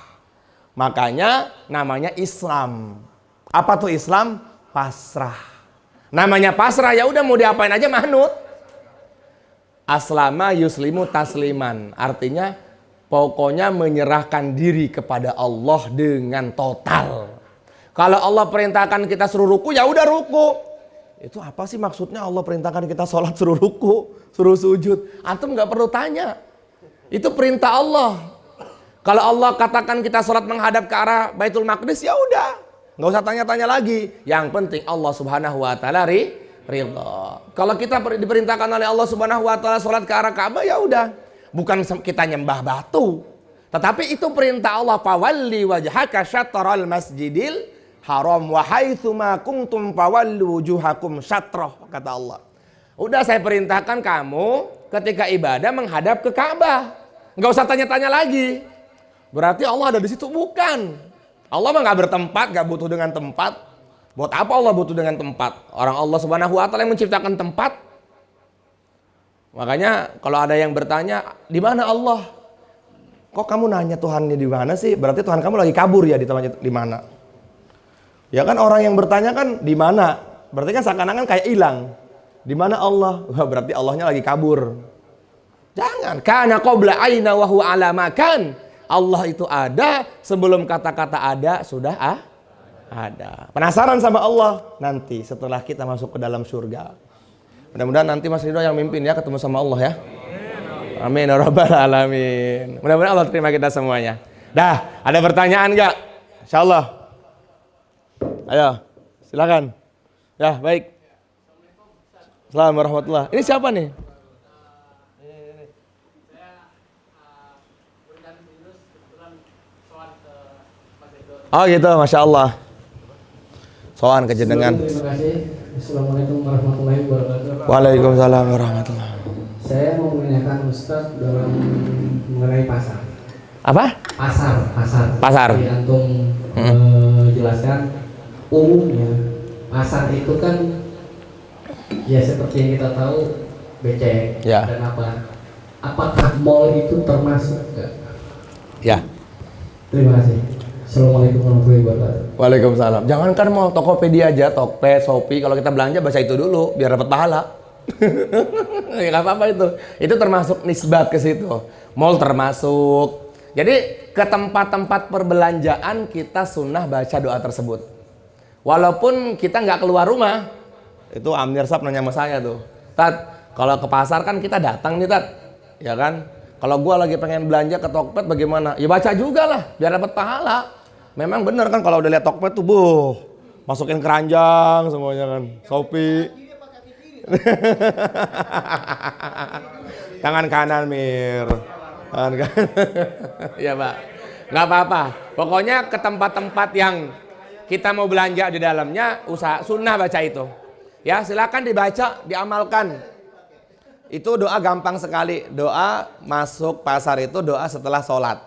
Makanya namanya Islam. Apa tuh Islam? Pasrah. Namanya pasrah, ya udah mau diapain aja manut. Aslama yuslimu tasliman. Artinya pokoknya menyerahkan diri kepada Allah dengan total. Kalau Allah perintahkan kita suruh ruku, ya udah ruku. Itu apa sih maksudnya Allah perintahkan kita sholat suruh ruku, suruh sujud? Antum nggak perlu tanya. Itu perintah Allah. Kalau Allah katakan kita sholat menghadap ke arah Baitul Maqdis, ya udah. Nggak usah tanya-tanya lagi. Yang penting Allah Subhanahu wa Ta'ala ridha. Kalau kita diperintahkan oleh Allah Subhanahu wa Ta'ala sholat ke arah Ka'bah, ya udah. Bukan kita nyembah batu. Tetapi itu perintah Allah. Fawalli wajhaka syatral masjidil haram wa haitsu ma kuntum fawallu wujuhakum syatrah, kata Allah. Udah saya perintahkan kamu ketika ibadah menghadap ke Ka'bah. Nggak usah tanya-tanya lagi. Berarti Allah ada di situ? Bukan. Allah mah nggak bertempat, nggak butuh dengan tempat. Buat apa Allah butuh dengan tempat? Orang Allah Subhanahu wa Ta'ala yang menciptakan tempat. Makanya kalau ada yang bertanya, di mana Allah? Kok kamu nanya Tuhannya di mana sih? Berarti Tuhan kamu lagi kabur ya, ditanya di mana? Ya kan orang yang bertanya kan di mana? Berarti kan seakan-akan kayak hilang. Di mana Allah? Wah, berarti Allahnya lagi kabur. Jangan. Kana qabla aina wa huwa ala makan. Allah itu ada sebelum kata-kata ada sudah ada. Penasaran sama Allah? Nanti setelah kita masuk ke dalam surga. Mudah-mudahan nanti Mas Ridho yang mimpin ya ketemu sama Allah ya. Amin ya rabbal alamin. Mudah-mudahan Allah terima kita semuanya. Dah, ada pertanyaan enggak? Insyaallah. Ayo, silakan. Ya, baik. Assalamualaikum warahmatullahi. Ini siapa nih? Oh gitu, Masya Allah. Soan kejenengan. Terima kasih. Assalamualaikum warahmatullahi wabarakatuh. Waalaikumsalam warahmatullahi. Saya mau menanyakan Ustadz dalam mengenai pasar. Apa? Pasar. Jadi antum jelaskan umumnya pasar itu kan ya seperti yang kita tahu becek Ya. dan apa. Apakah mall itu termasuk enggak? Ya. Terima kasih. Assalamualaikum warahmatullahi wabarakatuh. Waalaikumsalam. Jangankan mau Tokopedia aja, Tokped, Shopee, kalau kita belanja baca itu dulu biar dapat pahala. Ya nggak apa-apa itu. Itu termasuk nisbat ke situ. Mall termasuk. Jadi ke tempat-tempat perbelanjaan kita sunnah baca doa tersebut. Walaupun kita nggak keluar rumah. Itu Amir Sab nanya sama saya tuh. Tat, kalau ke pasar kan kita datang nih Tat. Ya kan? Kalau gua lagi pengen belanja ke Tokped bagaimana? Ya baca juga lah biar dapat pahala. Memang bener kan kalau udah lihat Tokped tuh masukin keranjang semuanya kan. Shopee. Tangan kanan Mir. Tangan kanan. Ya Pak. Nggak apa-apa. Pokoknya ke tempat-tempat yang kita mau belanja di dalamnya, usaha sunnah baca itu. Ya, silakan dibaca, diamalkan. Itu doa gampang sekali. Doa masuk pasar itu doa setelah sholat.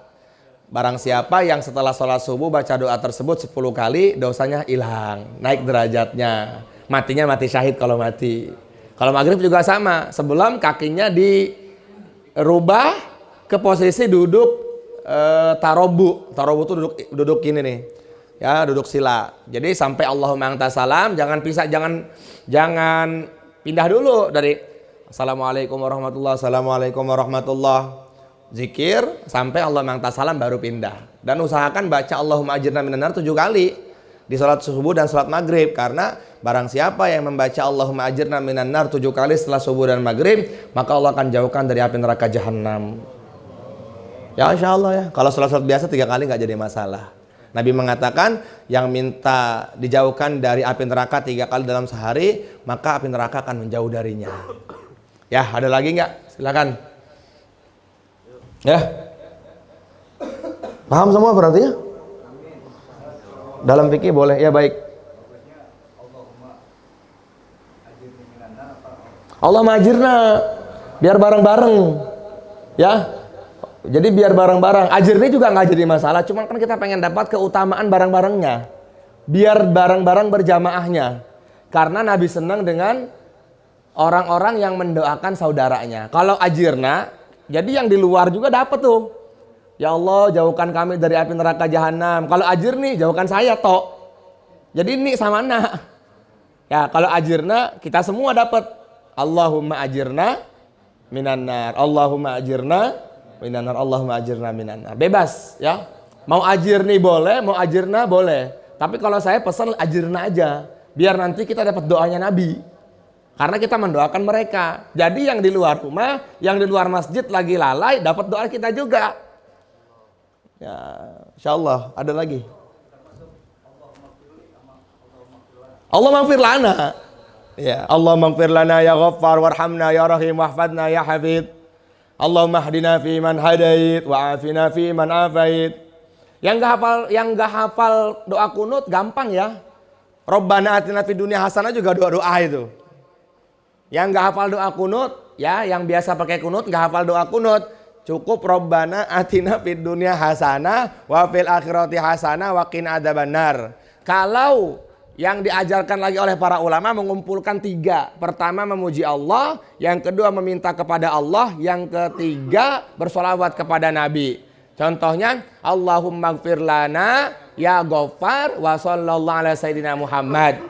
Barang siapa yang setelah sholat subuh baca doa tersebut 10 kali, dosanya hilang, naik derajatnya. Matinya mati syahid kalau mati. Kalau maghrib juga sama. Sebelum kakinya dirubah ke posisi duduk tarobu. Tarobu itu duduk gini nih. Ya, duduk sila. Jadi sampai Allahumma anta salam, jangan pisah, jangan pindah dulu dari Assalamualaikum warahmatullahi, Assalamualaikum warahmatullahi. Zikir sampai Allahumma anta salam baru pindah. Dan usahakan baca Allahumma ajirna minan nar 7 kali di salat subuh dan salat maghrib, karena barang siapa yang membaca Allahumma ajirna minan nar 7 kali setelah subuh dan maghrib, maka Allah akan jauhkan dari api neraka jahanam. Ya insya Allah ya. Kalau salat biasa 3 kali nggak jadi masalah. Nabi mengatakan yang minta dijauhkan dari api neraka 3 kali dalam sehari, maka api neraka akan menjauh darinya. Ya, ada lagi nggak? Silakan. Ya. Paham semua berarti ya? Dalam fikih boleh. Ya baik. Allah majirna. Biar bareng-bareng. Ya. Jadi biar bareng-bareng. Ajirnya juga nggak jadi masalah. Cuma kan kita pengen dapat keutamaan bareng-barengnya. Biar bareng-bareng berjamaahnya. Karena Nabi senang dengan orang-orang yang mendoakan saudaranya. Kalau ajirna, jadi yang di luar juga dapat tuh. Ya Allah, jauhkan kami dari api neraka jahanam. Kalau ajir nih, jauhkan saya tok. Jadi ini sama na. Ya, kalau ajirna kita semua dapat. Allahumma ajirna minan nar. Allahumma ajirna minan nar. Allahumma ajirna minan nar. Bebas ya. Mau ajir nih boleh, mau ajirna boleh. Tapi kalau saya pesan ajirna aja, biar nanti kita dapat doanya Nabi. Karena kita mendoakan mereka. Jadi yang di luar rumah, yang di luar masjid lagi lalai, dapat doa kita juga. Ya, insyaallah ada lagi. Allah maghfir lana. Ya, Allah maghfir lana ya Ghaffar warhamna ya Rahim wahfadna ya Hafid. Allahumma hdina fi man hadait wa afina fi man afait. Yang enggak hafal doa kunut gampang ya. Rabbana atina fid dunya hasanah juga doa-doa itu. Yang enggak hafal doa kunut, ya yang biasa pakai kunut enggak hafal doa kunut, cukup Rabbana atina fid dunya hasanah wa fil akhirati hasanah wa qina adzabannar. Kalau yang diajarkan lagi oleh para ulama mengumpulkan 3. Pertama memuji Allah, yang kedua meminta kepada Allah, yang ketiga bersolawat kepada Nabi. Contohnya Allahumma gfir lana ya Ghaffar wa sallallahu ala sayyidina Muhammad.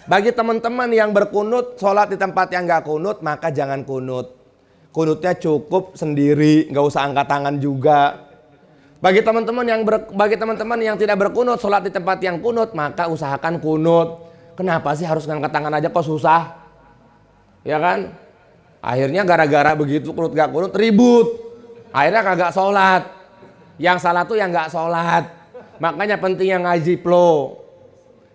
Bagi teman-teman yang berkunut sholat di tempat yang gak kunut, maka jangan kunut. Kunutnya cukup sendiri, gak usah angkat tangan juga. Bagi teman-teman yang tidak berkunut, sholat di tempat yang kunut, maka usahakan kunut. Kenapa sih harus ngangkat tangan aja kok susah? Ya kan? Akhirnya gara-gara begitu kunut gak kunut ribut. Akhirnya kagak sholat. Yang salah tuh yang gak sholat. Makanya penting yang ngaji plo.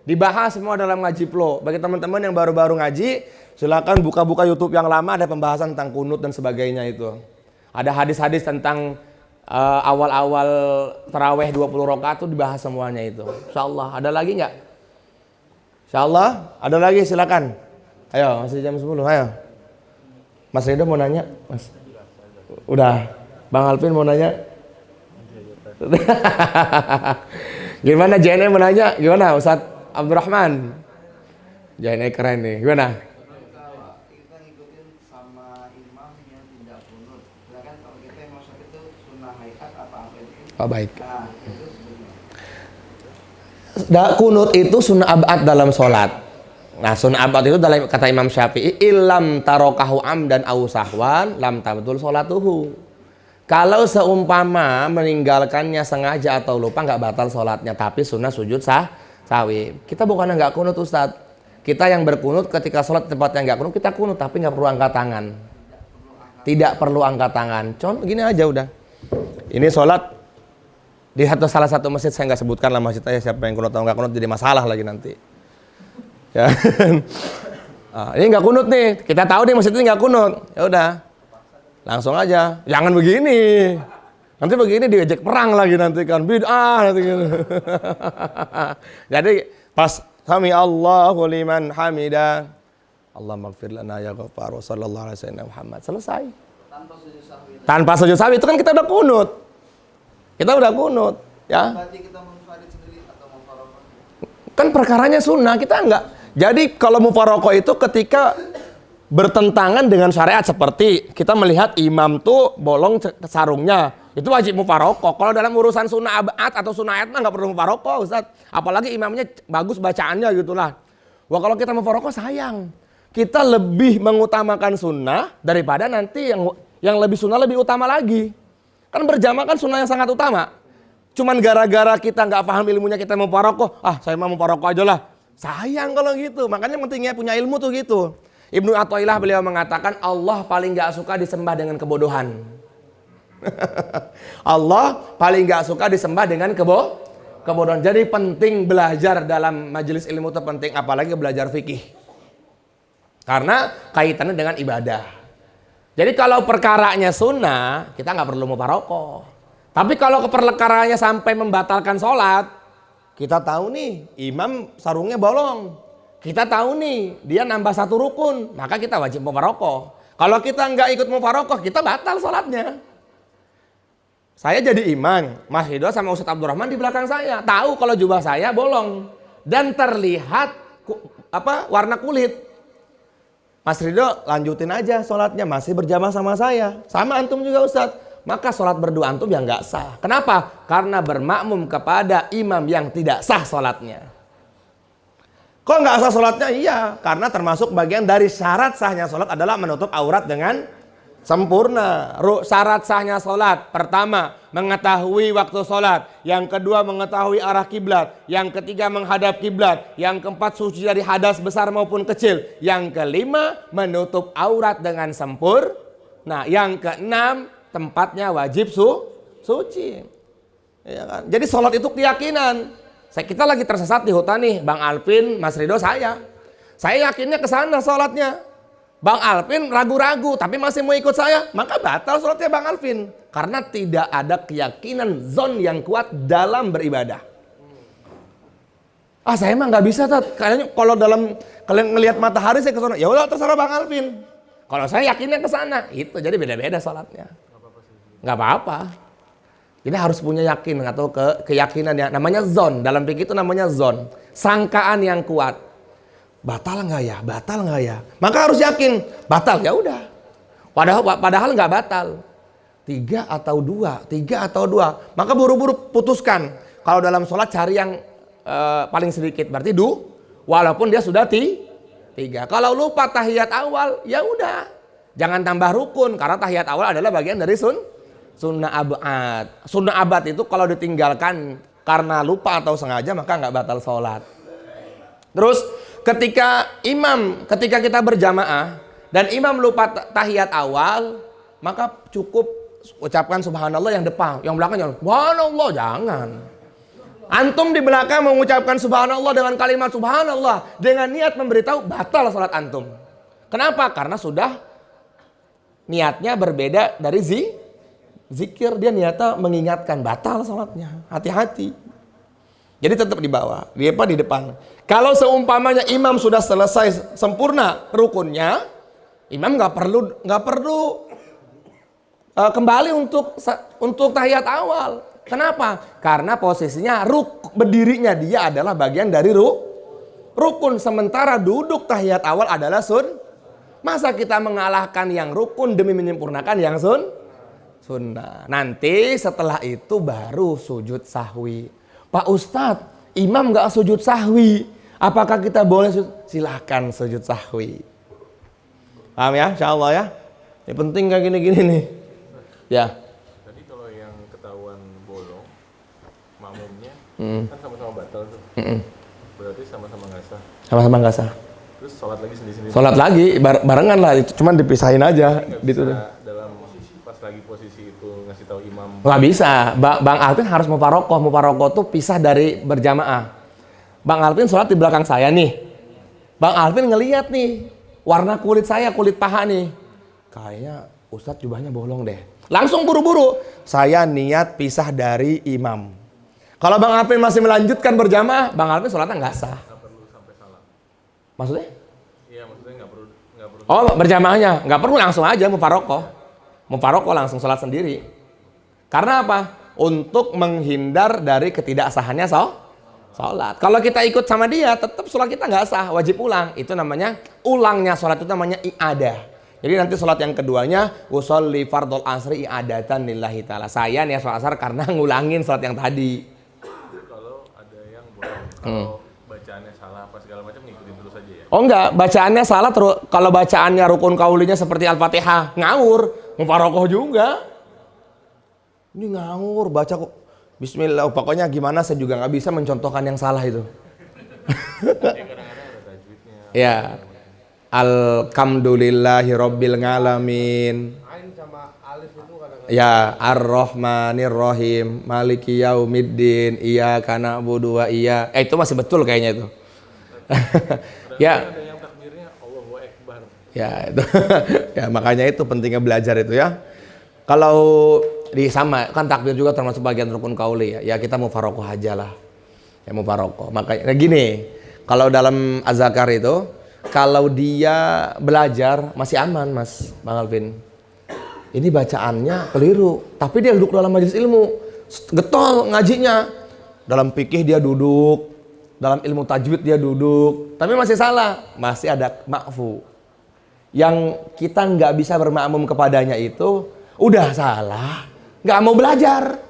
Dibahas semua dalam ngaji plo. Bagi teman-teman yang baru-baru ngaji, silakan buka-buka YouTube yang lama, ada pembahasan tentang kunut dan sebagainya itu. Ada hadis-hadis tentang awal-awal taraweh 20 rakaat itu dibahas semuanya itu. Insyaallah. Ada lagi nggak? Insyaallah ada lagi, silakan. Ayo, masih jam 10. Ayo. Mas Ridho mau nanya, Mas. Udah. Bang Alvin mau nanya. Gimana JNE mau nanya? Gimana Ustaz Abdurrahman? JNE keren nih. Gimana? Oh baik. Kunut itu sunnah abad dalam sholat. Nah sunnah abad itu dalam kata Imam Syafi'i, ilam tarokahu amdan au sahwan lam tabtul sholatuhu. Kalau seumpama meninggalkannya sengaja atau lupa nggak batal sholatnya, tapi sunnah sujud sahwi. Kita bukannya nggak kunut Ustadz. Kita yang berkunut ketika sholat tempat yang nggak kunut, kita kunut tapi nggak perlu angkat tangan. Tidak perlu angkat tangan. Contoh gini aja udah. Ini sholat di salah satu masjid, saya nggak sebutkan lah masjidnya, siapa yang kunut atau nggak kunut jadi masalah lagi nanti. Ya. Ini nggak kunut nih, kita tahu nih masjid ini nggak kunut. Ya udah, langsung aja. Jangan begini. Nanti begini diajak perang lagi nanti kan, bid'ah nanti gitu. Jadi pas sami Allahu liman hamida, Allah maghfir lana ya ghaffar wa sallallahu alaihi wasallam Muhammad, selesai. Tanpa sujud sahwi itu kan kita udah kunut. Kita udah kunut, ya. Berarti kita munfarid sendiri atau mufaroqah? Kan perkaranya sunnah, kita enggak. Jadi kalau mufaroqah itu ketika bertentangan dengan syariat, seperti kita melihat imam tuh bolong sarungnya, itu wajib mufaroqah. Kalau dalam urusan sunnah abad atau sunnah ayat mah nggak perlu mufaroqah, Ustaz. Apalagi imamnya bagus bacaannya gitulah. Wah, kalau kita mufaroqah sayang. Kita lebih mengutamakan sunnah daripada nanti yang lebih sunnah lebih utama lagi. Kan berjamaah kan sunnah yang sangat utama. Cuman gara-gara kita nggak paham ilmunya kita mufaroqah, saya mau mufaroqah aja lah. Sayang kalau gitu. Makanya pentingnya punya ilmu tuh gitu. Ibnu Athaillah beliau mengatakan Allah paling gak suka disembah dengan kebodohan. Allah paling gak suka disembah dengan kebodohan. Jadi penting belajar dalam majelis ilmu itu penting, apalagi belajar fikih. Karena kaitannya dengan ibadah. Jadi kalau perkaranya sunnah, kita nggak perlu mufaroqah. Tapi kalau perkaranya sampai membatalkan sholat, kita tahu nih imam sarungnya bolong. Kita tahu nih dia nambah satu rukun, maka kita wajib mufaroqah. Kalau kita nggak ikut mufaroqah, kita batal sholatnya. Saya jadi imam, Mas Ridho sama Ustadz Abdurrahman di belakang saya. Tahu kalau jubah saya bolong dan terlihat warna kulit. Mas Ridho lanjutin aja sholatnya, masih berjamaah sama saya. Sama antum juga Ustadz. Maka sholat berdua antum yang nggak sah. Kenapa? Karena bermakmum kepada imam yang tidak sah sholatnya. Kok nggak sah sholatnya? Iya, karena termasuk bagian dari syarat sahnya sholat adalah menutup aurat dengan sempurna. Syarat sahnya sholat, pertama mengetahui waktu sholat, yang kedua mengetahui arah kiblat, yang ketiga menghadap kiblat, yang keempat suci dari hadas besar maupun kecil, yang kelima menutup aurat dengan sempurna, yang keenam tempatnya wajib suci. Ya kan? Jadi sholat itu keyakinan. Kita lagi tersesat di hutan nih, Bang Alvin, Mas Ridho, saya yakinnya ke sana sholatnya. Bang Alvin ragu-ragu, tapi masih mau ikut saya, maka batal sholatnya Bang Alvin. Karena tidak ada keyakinan zon yang kuat dalam beribadah. Saya emang nggak bisa, kayaknya kalau kalian ngelihat matahari saya ke sana, ya udah terserah Bang Alvin. Kalau saya yakinnya ke sana, itu jadi beda-beda sholatnya. Nggak apa-apa. Jadi harus punya yakin atau keyakinan ya. Namanya zon. Dalam fikih itu namanya zon. Sangkaan yang kuat. Batal nggak ya? Batal nggak ya? Maka harus yakin. Batal ya udah. Padahal nggak batal. 3 atau 2. Maka buru-buru putuskan. Kalau dalam sholat cari yang paling sedikit. Berarti walaupun dia sudah 3. Kalau lupa tahiyat awal, ya udah. Jangan tambah rukun. Karena tahiyat awal adalah bagian dari sunnah abad. Sunnah abad itu kalau ditinggalkan karena lupa atau sengaja maka nggak batal sholat. Terus ketika kita berjamaah dan imam lupa tahiyat awal, maka cukup ucapkan subhanallah yang depan, yang belakangnya subhanallah jangan. Antum di belakang mengucapkan subhanallah dengan kalimat subhanallah dengan niat memberitahu batal sholat antum. Kenapa? Karena sudah niatnya berbeda dari zikir, dia niatnya mengingatkan, batal sholatnya, hati-hati. Jadi tetap di bawah, di depan. Kalau seumpamanya imam sudah selesai sempurna rukunnya, imam nggak perlu kembali untuk tahiyat awal. Kenapa? Karena posisinya berdirinya dia adalah bagian dari rukun, sementara duduk tahiyat awal adalah Masa kita mengalahkan yang rukun demi menyempurnakan yang sunnah. Nanti setelah itu baru sujud sahwi. Pak Ustadz, imam gak sujud sahwi. Apakah kita boleh silahkan sujud sahwi. Paham ya? Insya Allah ya. Ini penting kayak gini-gini nih. Ya. Tadi kalau yang ketahuan bolong, makmumnya kan sama-sama batal tuh. Berarti sama-sama nggak sah. Sama-sama nggak sah. Terus sholat lagi sendiri-sendiri. Sholat lagi barengan lah, cuman dipisahin aja. Gitu. Dalam pas lagi posisi itu ngasih tahu imam. Nggak bisa. Bang Alvin harus mufaroqah. Mufaroqah tuh pisah dari berjamaah. Bang Alvin sholat di belakang saya nih. Bang Alvin ngeliat nih warna kulit saya, kulit paha nih. Kayaknya Ustadz jubahnya bolong deh. Langsung buru-buru, saya niat pisah dari imam. Kalau Bang Alvin masih melanjutkan berjamaah, Bang Alvin sholatnya nggak sah. Nggak perlu sampai salam. Maksudnya? Iya, maksudnya nggak perlu Oh, berjamaahnya nggak perlu, langsung aja mufarokoh langsung sholat sendiri. Karena apa? Untuk menghindar dari ketidaksahannya sholat. Kalau kita ikut sama dia, tetap sholat kita nggak sah, wajib ulang. Itu namanya ulangnya sholat itu namanya i'adah. Jadi nanti sholat yang keduanya usolli fardhol asri i'adatan lillahi ta'ala. Saya nih sholat asar karena ngulangin sholat yang tadi. Kalau ada yang bolong, kalau bacaannya salah apa segala macam ngikutin terus aja ya. Oh enggak, bacaannya salah terus. Kalau bacaannya rukun kaulinya seperti Al-Fatihah, ngawur, mufarokoh juga. Ini ngawur, baca kok Bismillah. Pokoknya gimana saya juga nggak bisa mencontohkan yang salah itu. Ya kadang-kadang ada tajwidnya. Ya. Alhamdulillahi Rabbil Ngalamin. Ain sama alif itu kadang-kadang. Ya, Ar-Rahmanir Rahim, Maliki Yaumiddin, Iyyaka na'budu wa iya. Itu masih betul kayaknya itu. Ya. Ada yang takbirnya Allahu Akbar. Ya, itu. Ya, makanya itu pentingnya belajar itu ya. Kalau sama kan takbir juga termasuk bagian rukun kauli ya. Ya kita mufarokoh aja lah. Ya mufarokoh. Makanya gini, kalau dalam azkar itu kalau dia belajar masih aman, Mas Bang Alvin. Ini bacaannya keliru, tapi dia duduk dalam majelis ilmu, getol ngajinya. Dalam fikih dia duduk, dalam ilmu tajwid dia duduk, tapi masih salah, masih ada ma'fu. Yang kita nggak bisa bermakmum kepadanya itu udah salah, nggak mau belajar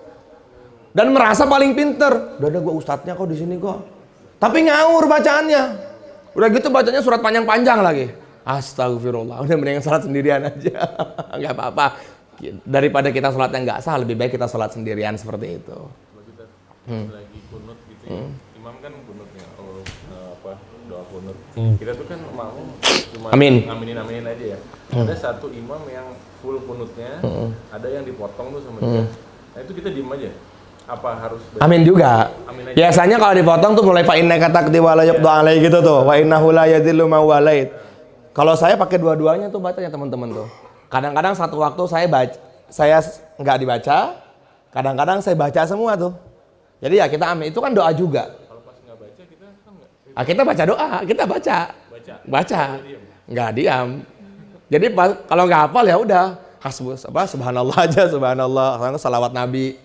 dan merasa paling pinter. Udah gue ustadznya kok di sini kok, tapi ngawur bacaannya. Udah gitu bacanya surat panjang-panjang lagi. Astagfirullah. Udah mendingan sholat sendirian aja. Nggak apa-apa. Daripada kita sholatnya nggak sah, lebih baik kita sholat sendirian seperti itu. Kalau kita lagi kunut gitu ya, imam kan kunutnya, doa kunut. Kita tuh kan mau cuma aminin aja ya. Ada satu imam yang full kunutnya, ada yang dipotong tuh sama dia. Nah itu kita diem aja. Apa harus Amin juga. Amin aja. Biasanya kalau dipotong tuh mulai fa innaka taqdi wa la yuqda alai gitu tuh. Wa innahu la yadhillu man walait. Kalau saya pakai dua-duanya tuh bacanya teman-teman tuh. Kadang-kadang satu waktu saya nggak dibaca, kadang-kadang saya baca semua tuh. Jadi ya kita amin, itu kan doa juga. Kalau pas nggak baca kita kan nggak. Kita baca doa, kita baca. Nggak diam. Jadi kalau nggak hafal ya udah subhanallah aja, subhanallah, salawat Nabi.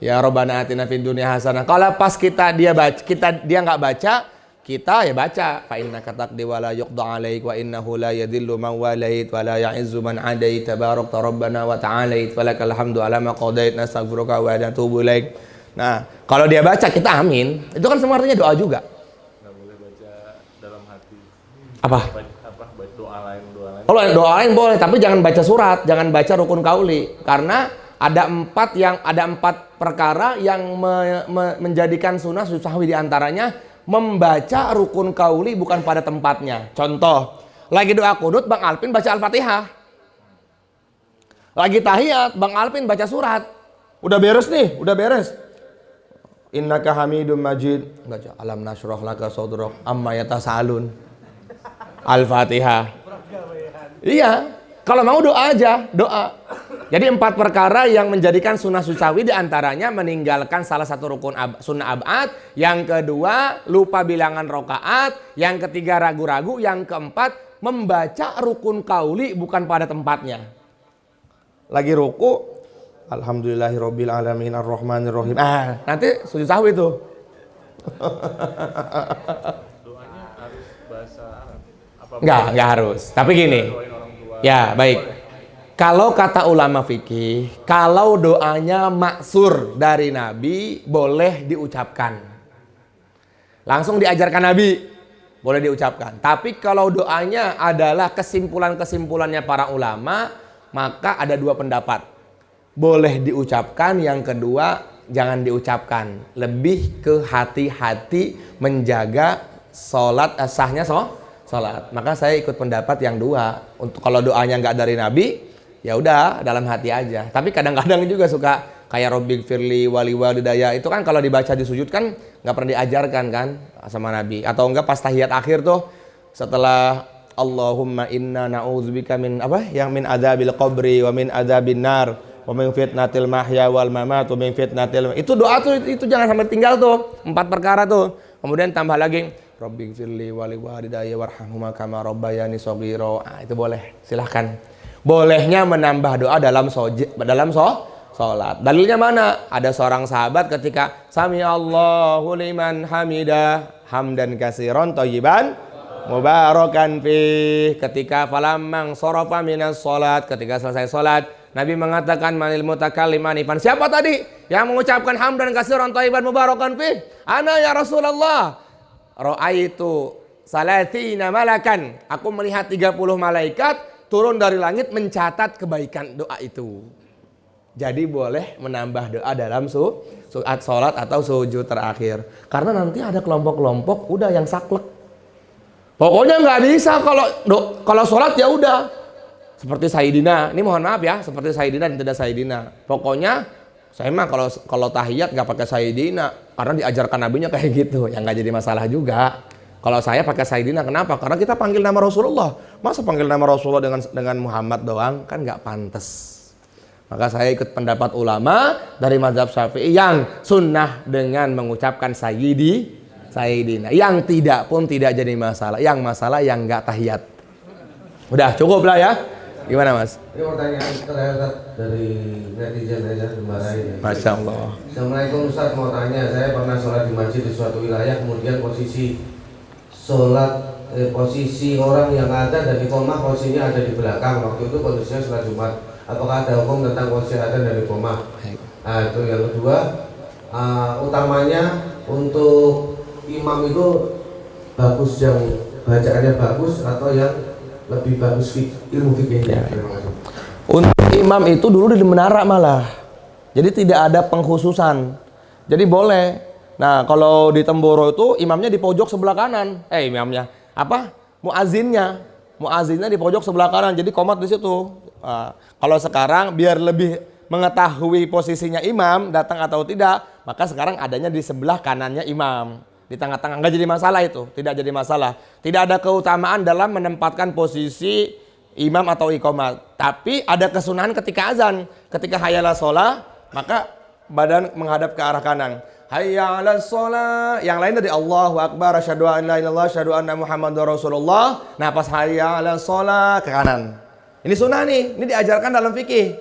Ya Rabbana atina fid dunya hasanah. Kalau pas dia nggak baca, kita ya baca. Fa innaka taqdi wa la yuqda 'alaik wa innahu la yadhillu man walait wa la ya'izzu man 'adait tabarakta rabbana wa ta'alait falakal hamdu 'ala ma qadait nastaghfiruka wa natubu ilaik. Nah, kalau dia baca kita amin. Itu kan semua artinya doa juga. Nggak boleh baca dalam hati. Apa? Baca doa lain. Kalau doa lain boleh, tapi jangan baca surat, jangan baca rukun kauli, karena ada empat perkara yang menjadikan sunnah sahwi diantaranya membaca rukun kauli bukan pada tempatnya. Contoh, lagi doa kunut Bang Alvin baca Al-Fatihah, lagi tahiyat Bang Alvin baca surat. Udah beres nih, udah beres. Innaka Hamidum Majid, baca alam nashrah laka sadrak amma yatasalun. Al-Fatihah. Iya, kalau mau doa aja, doa. Jadi 4 perkara yang menjadikan sunnah susawi diantaranya meninggalkan salah satu rukun sunnah abad, yang kedua lupa bilangan rokaat, yang ketiga ragu-ragu, yang keempat membaca rukun kauli bukan pada tempatnya. Lagi ruku, alhamdulillahirabbil alamin arrahmanirrahim. Nanti sujud sahwi tuh. Doanya harus bahasa Arab. Enggak harus. Tapi gini. Ya, baik. Kalau kata ulama fikih, kalau doanya maksur dari Nabi, boleh diucapkan. Langsung diajarkan Nabi, boleh diucapkan. Tapi kalau doanya adalah kesimpulan-kesimpulannya para ulama, maka ada 2 pendapat. Boleh diucapkan, yang kedua jangan diucapkan. Lebih ke hati-hati menjaga sholat, sahnya sholat. Maka saya ikut pendapat yang 2. Untuk kalau doanya nggak dari Nabi, ya udah dalam hati aja. Tapi kadang-kadang juga suka kayak Robbil Firli wali walidaya itu kan kalau dibaca di sujud kan nggak pernah diajarkan kan sama Nabi. Atau enggak pas tahiyat akhir tuh setelah Allahumma inna na'udzubika min apa? Yang min adzabil qabri wa min adzabin nar wa min fitnatil mahya wal mamat wa min fitnatil. Itu doa tuh itu jangan sampai tinggal tuh. 4 perkara tuh. Kemudian tambah lagi Rabbighfirli wa li walidayya warhamhuma kama rabbayani shaghira. Itu boleh. Silahkan. Bolehnya menambah doa dalam sholat. Dalilnya mana? Ada seorang sahabat ketika Sami Allahu liman hamidah hamdan katsiran thayyiban mubarakan fih, ketika falamang sorofa minas sholat, ketika selesai sholat Nabi mengatakan manil mutakallim anifan, siapa tadi yang mengucapkan hamdan katsiran thayyiban mubarakan fih? Ana ya Rasulullah. Ra'aitu salatina malakan, aku melihat 30 malaikat turun dari langit mencatat kebaikan doa itu. Jadi boleh menambah doa dalam sholat atau sujud terakhir. Karena nanti ada kelompok-kelompok udah yang saklek. Pokoknya nggak bisa kalau sholat ya udah seperti Sayyidina. Ini mohon maaf ya, seperti Sayyidina dan tidak Sayyidina. Pokoknya saya mah kalau tahiyat nggak pakai Sayyidina karena diajarkan nabinya kayak gitu. Ya nggak jadi masalah juga. Kalau saya pakai Sayyidina kenapa? Karena kita panggil nama Rasulullah. Masa panggil nama Rasulullah dengan Muhammad doang kan nggak pantas. Maka saya ikut pendapat ulama dari mazhab Syafi'i yang sunnah dengan mengucapkan Sayyidina. Yang tidak pun tidak jadi masalah. Yang masalah yang nggak tahiyat. Udah cukup lah ya. Gimana Mas? Ini pertanyaan terakhir dari netizen dimarahin. Masya Allah. Assalamualaikum Ustaz, mau tanya, saya pernah sholat di masjid di suatu wilayah, kemudian posisi orang yang ada dan iqamah posisinya ada di belakang. Waktu itu kondisinya sholat Jumat. Apakah ada hukum tentang posisi adzan dan iqamah? Nah itu yang kedua, utamanya untuk imam itu bagus yang bacaannya bagus atau yang lebih bagus ilmu fikihnya? Terima kasih. Untuk imam itu dulu di menara malah, jadi tidak ada pengkhususan. Jadi boleh. Nah kalau di Temboro itu imamnya di pojok sebelah kanan. Muazzinnya di pojok sebelah kanan. Jadi qomat di situ. Kalau sekarang biar lebih mengetahui posisinya imam datang atau tidak, maka sekarang adanya di sebelah kanannya imam, di tengah-tengah. Nggak jadi masalah itu, tidak jadi masalah. Tidak ada keutamaan dalam menempatkan posisi imam atau iqamah. Tapi ada kesunahan ketika azan, ketika hayya 'alas shalah, maka badan menghadap ke arah kanan. Hayya 'alas shalah, yang lain dari Allahu Akbar, asyhadu an la ilaha illallah, asyhadu anna Muhammadar Rasulullah. Nah pas hayya 'alas shalah ke kanan. Ini sunnah nih, ini diajarkan dalam fikih.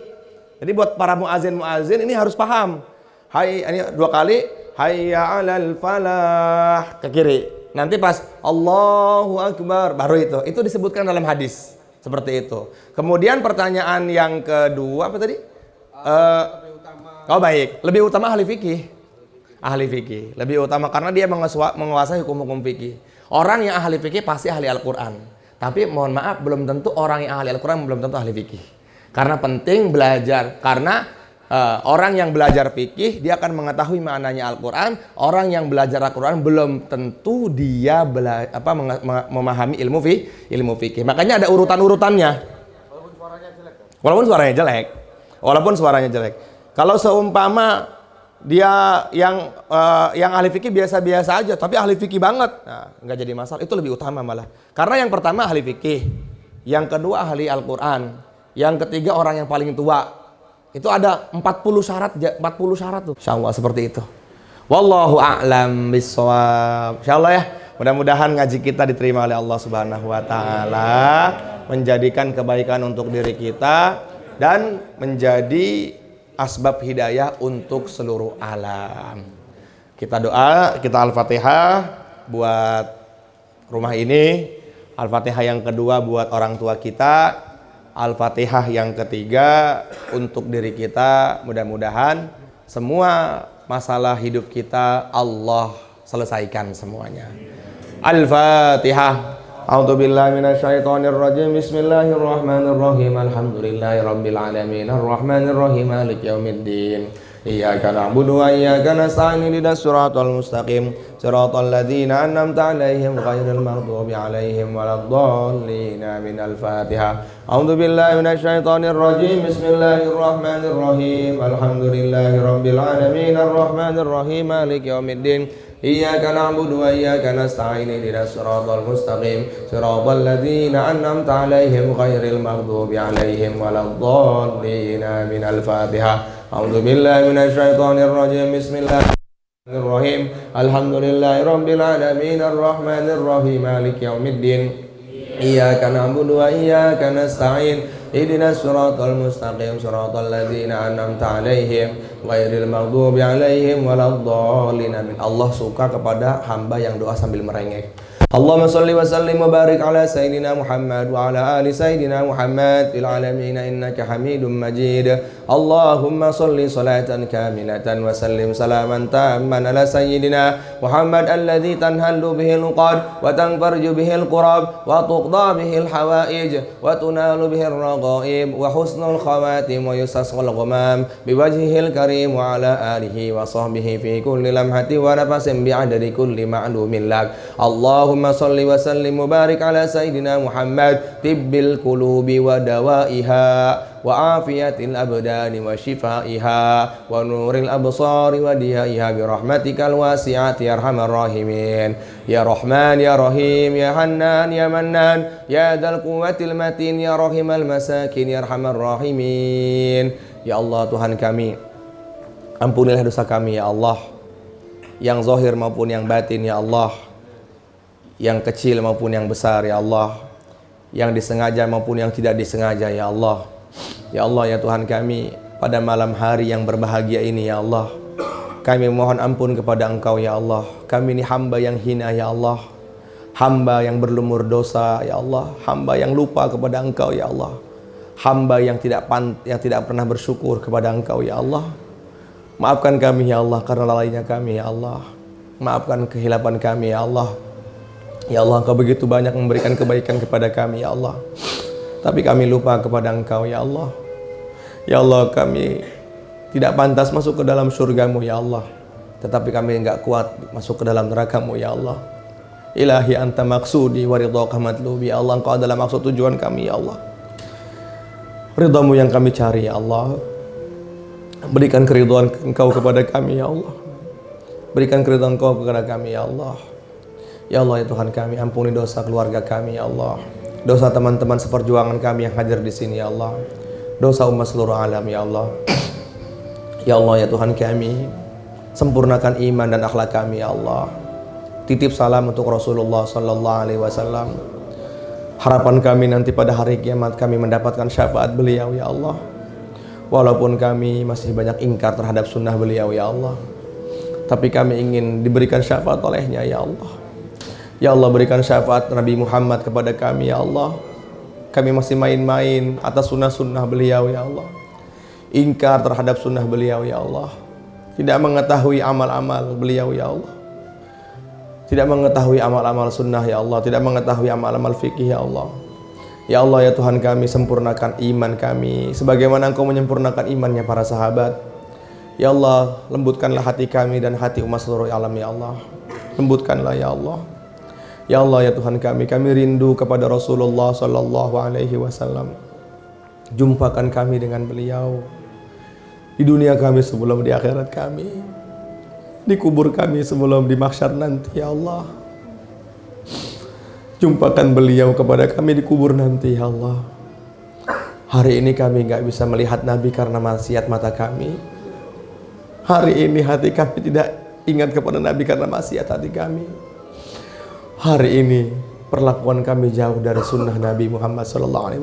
Jadi buat para muazin ini harus paham. Ini 2 kali, hayya 'alal falah ke kiri. Nanti pas Allahu Akbar baru itu. Itu disebutkan dalam hadis seperti itu. Kemudian pertanyaan yang kedua apa tadi? Baik, lebih utama ahli fikih. Ahli fikih lebih utama karena dia menguasai hukum-hukum fikih. Orang yang ahli fikih pasti ahli Al-Qur'an. Tapi mohon maaf, belum tentu orang yang ahli Al-Quran belum tentu ahli fikih. Karena penting belajar. Karena orang yang belajar fikih, dia akan mengetahui maknanya Al-Quran. Orang yang belajar Al-Quran belum tentu dia memahami ilmu fikih. Makanya ada urutan-urutannya. Walaupun suaranya jelek. Kalau seumpama dia yang ahli fikih biasa-biasa aja, tapi ahli fikih banget, nah nggak jadi masalah. Itu lebih utama malah. Karena yang pertama ahli fikih, yang kedua ahli Al-Quran, yang ketiga orang yang paling tua. Itu ada 40 syarat tuh. Insyaallah seperti itu. Wallahu a'lam bishawab. Insyaallah ya. Mudah-mudahan ngaji kita diterima oleh Allah Subhanahu wa taala, menjadikan kebaikan untuk diri kita dan menjadi asbab hidayah untuk seluruh alam. Kita doa, kita Al-Fatihah buat rumah ini, Al-Fatihah yang kedua buat orang tua kita, Al-Fatihah yang ketiga untuk diri kita. Mudah-mudahan semua masalah hidup kita Allah selesaikan semuanya. Al-Fatihah. A'udzu billahi minasyaitonir rajim. Bismillahirrahmanirrahim. Alhamdulillahirabbil alamin. Arrahmanir rahim. Maliki yaumiddin. Iyyaka na'budu wa iyyaka nasta'in. Ihdinas siratal mustaqim. Siratal ladzina an'amta 'alaihim ghairil maghdubi 'alaihim waladdallin. Amin. Al-Fatihah. A'udzu billahi minasyaitonir rajim. Bismillahirrahmanirrahim. Alhamdulillahirabbil alamin. Arrahmanir rahim. Maliki yaumiddin. إياك نعبد وإياك نستعين اهدنا الصراط المستقيم صراط الذين أنعمت عليهم غير المغضوب عليهم ولا الضالين. آمين. الفاتحة. أعوذ بالله من الشيطان الرجيم. بسم الله الرحيم. الحمد لله رب العالمين الرحمن الرحيم مالك يوم الدين. إياك نعبد وإياك نستعين اهدنا الصراط المستقيم صراط الذين أنعمت عليهم ghairil maghdubi alaihim waladdallin. Amin. Allah suka kepada hamba yang doa sambil merengek. Allahumma shalli wa sallim wa barik ala sayyidina Muhammad wa ala ali sayyidina Muhammad fil alamin innaka Hamidum Majid. Allahumma shalli salatan kamilatan wa sallim salaman tamman ala sayyidina Muhammad alladhi tanhallu bihi al-uqad wa tanfarju bihi al-qurab wa tuqda bihi al-hawaij wa tunalu bihi al-raghaib wa husnul khawatim wa yusasqal ghamam biwajhihi al-karim wa ala alihi wa sahbihi fi kulli lamhati wa nafasin bi'adadi kulli ma'lumin lak. Allahumma shalli wa sallim wa barik ala sayyidina Muhammad tibbil qulubi wa dawaiha wa afiyatil abdani wa shifaiha wa nuril absari wa diyaiha bi rahmatikal wasi'ati ya arhamar rahimin. Ya Rahman ya Rahim ya Hannan ya Mannan ya dzal quwwatil matin ya rahimal masakin ya arhamar rahimin. Ya Allah Tuhan kami, ampunilah dosa kami ya Allah, yang zahir maupun yang batin ya Allah, yang kecil maupun yang besar ya Allah, yang disengaja maupun yang tidak disengaja ya Allah. Ya Allah ya Tuhan kami, pada malam hari yang berbahagia ini ya Allah, kami mohon ampun kepada Engkau ya Allah. Kami ini hamba yang hina ya Allah, hamba yang berlumur dosa ya Allah, hamba yang lupa kepada Engkau ya Allah, hamba yang tidak pernah bersyukur kepada Engkau ya Allah. Maafkan kami ya Allah karena lalainya kami ya Allah. Maafkan kehilapan kami ya Allah. Ya Allah, Engkau begitu banyak memberikan kebaikan kepada kami ya Allah, tapi kami lupa kepada Engkau ya Allah. Ya Allah, kami tidak pantas masuk ke dalam surgamu ya Allah, tetapi kami enggak kuat masuk ke dalam nerakamu ya Allah. Ilahi anta maksudi wa ridhaka matlubi. Ya Allah, Engkau adalah maksud tujuan kami ya Allah, ridhamu yang kami cari ya Allah. Berikan keridhaan Engkau kepada kami ya Allah, berikan keridhaan Engkau kepada kami ya Allah. Ya Allah ya Tuhan kami, ampuni dosa keluarga kami ya Allah, dosa teman-teman seperjuangan kami yang hadir di sini ya Allah, dosa umat seluruh alam ya Allah. Ya Allah ya Tuhan kami, sempurnakan iman dan akhlak kami ya Allah. Titip salam untuk Rasulullah sallallahu alaihi wasallam. Harapan kami nanti pada hari kiamat kami mendapatkan syafaat beliau ya Allah. Walaupun kami masih banyak ingkar terhadap sunnah beliau ya Allah, tapi kami ingin diberikan syafaat olehnya ya Allah. Ya Allah, berikan syafaat Nabi Muhammad kepada kami ya Allah. Kami masih main-main atas sunnah-sunnah beliau ya Allah, ingkar terhadap sunnah beliau ya Allah, tidak mengetahui amal-amal beliau ya Allah, tidak mengetahui amal-amal sunnah ya Allah, tidak mengetahui amal-amal fikih ya Allah. Ya Allah ya Tuhan kami, sempurnakan iman kami sebagaimana Engkau menyempurnakan imannya para sahabat. Ya Allah, lembutkanlah hati kami dan hati umat seluruh alam ya Allah, lembutkanlah ya Allah. Ya Allah ya Tuhan kami rindu kepada Rasulullah sallallahu alaihi wasallam. Jumpakan kami dengan beliau di dunia kami sebelum di akhirat kami, di kubur kami sebelum di mahsyar nanti ya Allah. Jumpakan beliau kepada kami di kubur nanti ya Allah. Hari ini kami gak bisa melihat Nabi karena maksiat mata kami. Hari ini hati kami tidak ingat kepada Nabi karena maksiat hati kami. Hari ini perlakuan kami jauh dari sunnah Nabi Muhammad SAW.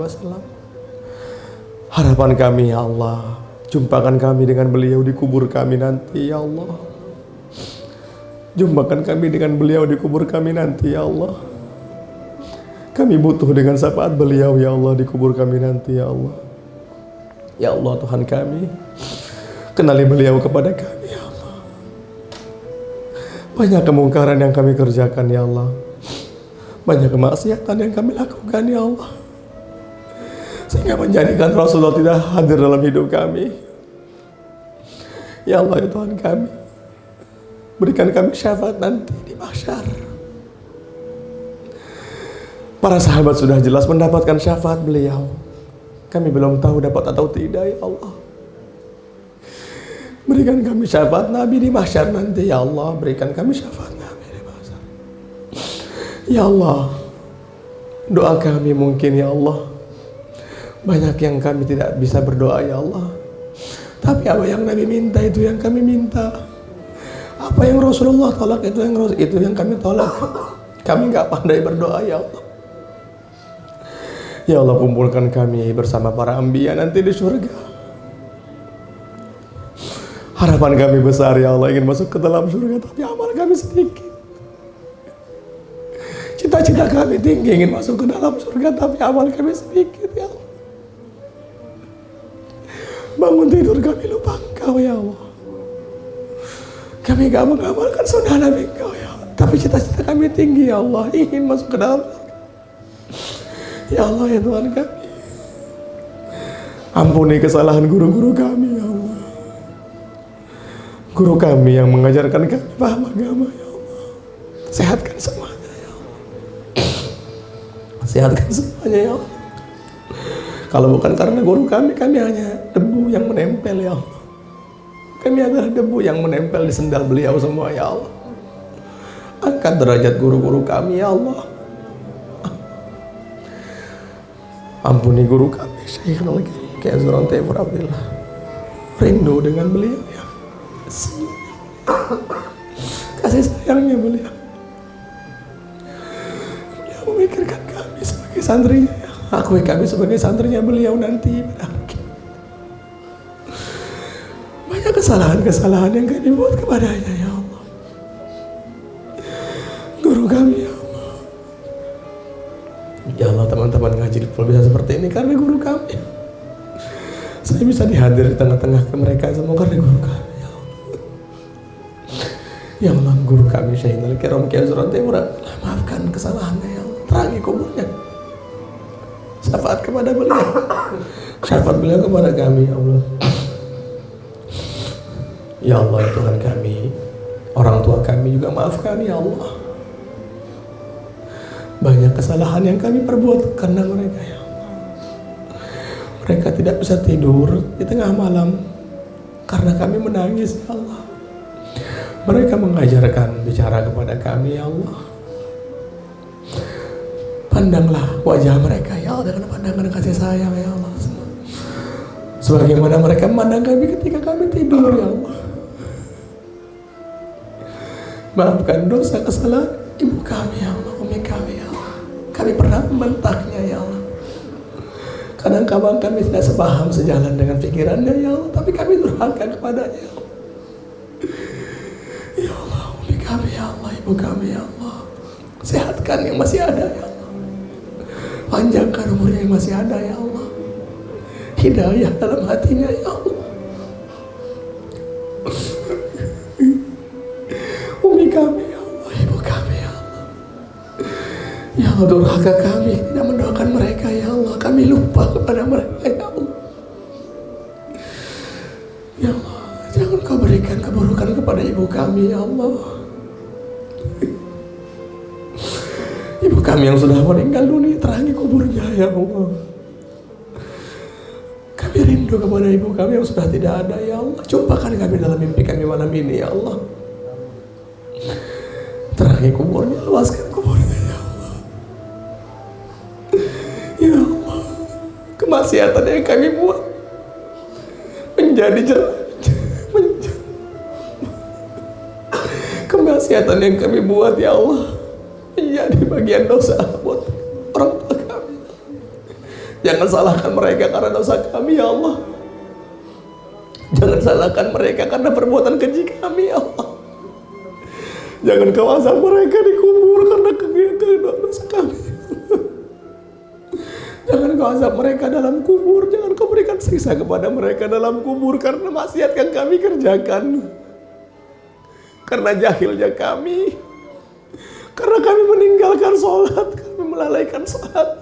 Harapan kami ya Allah, jumpakan kami dengan beliau di kubur kami nanti ya Allah. Jumpakan kami dengan beliau di kubur kami nanti ya Allah. Kami butuh dengan syafaat beliau ya Allah di kubur kami nanti ya Allah. Ya Allah Tuhan kami, kenali beliau kepada kami ya Allah. Banyak kemungkaran yang kami kerjakan ya Allah, banyak kemaksiatan yang kami lakukan ya Allah, sehingga menjadikan Rasulullah tidak hadir dalam hidup kami. Ya Allah ya Tuhan kami, berikan kami syafaat nanti di mahsyar. Para sahabat sudah jelas mendapatkan syafaat beliau, kami belum tahu dapat atau tidak ya Allah. Berikan kami syafaat Nabi di mahsyar nanti ya Allah. Berikan kami syafaat Nabi di mahsyar. Ya Allah, doa kami mungkin ya Allah banyak yang kami tidak bisa berdoa ya Allah. Tapi apa yang Nabi minta itu yang kami minta. Apa yang Rasulullah tolak itu yang kami tolak. Kami nggak pandai berdoa ya Allah. Ya Allah, kumpulkan kami bersama para anbiya nanti di surga. Harapan kami besar ya Allah, ingin masuk ke dalam surga, tapi amal kami sedikit. Cita-cita kami tinggi, ingin masuk ke dalam surga, tapi amal kami sedikit ya Allah. Bangun tidur kami lupa Engkau ya Allah. Kami gak mengamalkan sunnah Nabi Engkau ya Allah, tapi cita-cita kami tinggi ya Allah, ingin masuk ke dalam surga. Ya Allah ya Tuhan kami, ampuni kesalahan guru-guru kami ya Allah. Guru kami yang mengajarkan kami paham agama ya Allah, sehatkan semuanya ya Allah. Sehatkan semuanya ya Allah. Kalau bukan karena guru kami hanya debu yang menempel ya Allah. Kami adalah debu yang menempel di sendal beliau semua ya Allah. Angkat derajat guru-guru kami ya Allah. Ampuni guru kami Syekhul Kiai Azran Taifur Abdillah. Rindu dengan beliau ya. Kasih sayangnya beliau. Beliau memikirkan kami sebagai santrinya ya. Akui kami sebagai santrinya beliau nanti pada hari kiamat. Banyak kesalahan-kesalahan yang kami buat kepadanya ya Allah. Guru kami ya Allah. Ya Allah, teman-teman ngaji bisa seperti ini karena guru kami. Saya bisa dihadir di tengah-tengah ke mereka semua karena guru kami. Ya Allah, guru kami Syekhul Kiai Azran Taifur, maafkan kesalahannya ya Allah, terangi kuburnya. Syafaat kepada beliau, syafaat beliau kepada kami ya Allah. Ya Allah ya Tuhan kami, orang tua kami juga maafkan ya Allah. Banyak kesalahan yang kami perbuat karena mereka ya Allah. Mereka tidak bisa tidur di tengah malam karena kami menangis ya Allah. Mereka mengajarkan bicara kepada kami ya Allah. Pandanglah wajah mereka ya Allah dengan pandangan kasih sayang ya Allah. Sebagaimana mereka memandang kami ketika kami tidur ya Allah. Maafkan dosa kesalahan ibu kami ya Allah, umi kami ya Allah. Kami pernah membentaknya ya Allah. Kadang-kadang kami tidak sepaham sejalan dengan pikirannya ya Allah, tapi kami durhaka kepadanya ya Allah. Ya Allah, umi kami ya Allah, ibu kami ya Allah. Sehatkan yang masih ada ya Allah. Panjangkan umurnya yang masih ada ya Allah. Hidayah dalam hatinya ya Allah. Umi kami ya Allah, ibu kami ya Allah. Ya Allah, durhaka kami tidak mendoakan mereka ya Allah. Kami lupa kepada mereka ya Allah. Ya Allah, jangan kau berikan keburukan kepada ibu kami ya Allah. Ibu kami yang sudah meninggal dunia, terangi kuburnya ya Allah. Kami rindu kepada ibu kami yang sudah tidak ada ya Allah. Jumpakan kami dalam mimpi kami malam ini ya Allah. Terangi kuburnya, luaskan kuburnya ya Allah. Ya Allah, kemaksiatan yang kami buat menjadi kemaksiatan yang kami buat ya Allah menjadi bagian dosa buat orang tua kami. Jangan salahkan mereka karena dosa kami ya Allah. Jangan salahkan mereka karena perbuatan keji kami ya Allah. Jangan kau azab mereka di kubur karena dosa kami. Jangan kau azab mereka dalam kubur. Jangan kau berikan siksa kepada mereka dalam kubur karena maksiat yang kami kerjakan. Karena jahilnya kami. Karena kami meninggalkan sholat, kami melalaikan sholat.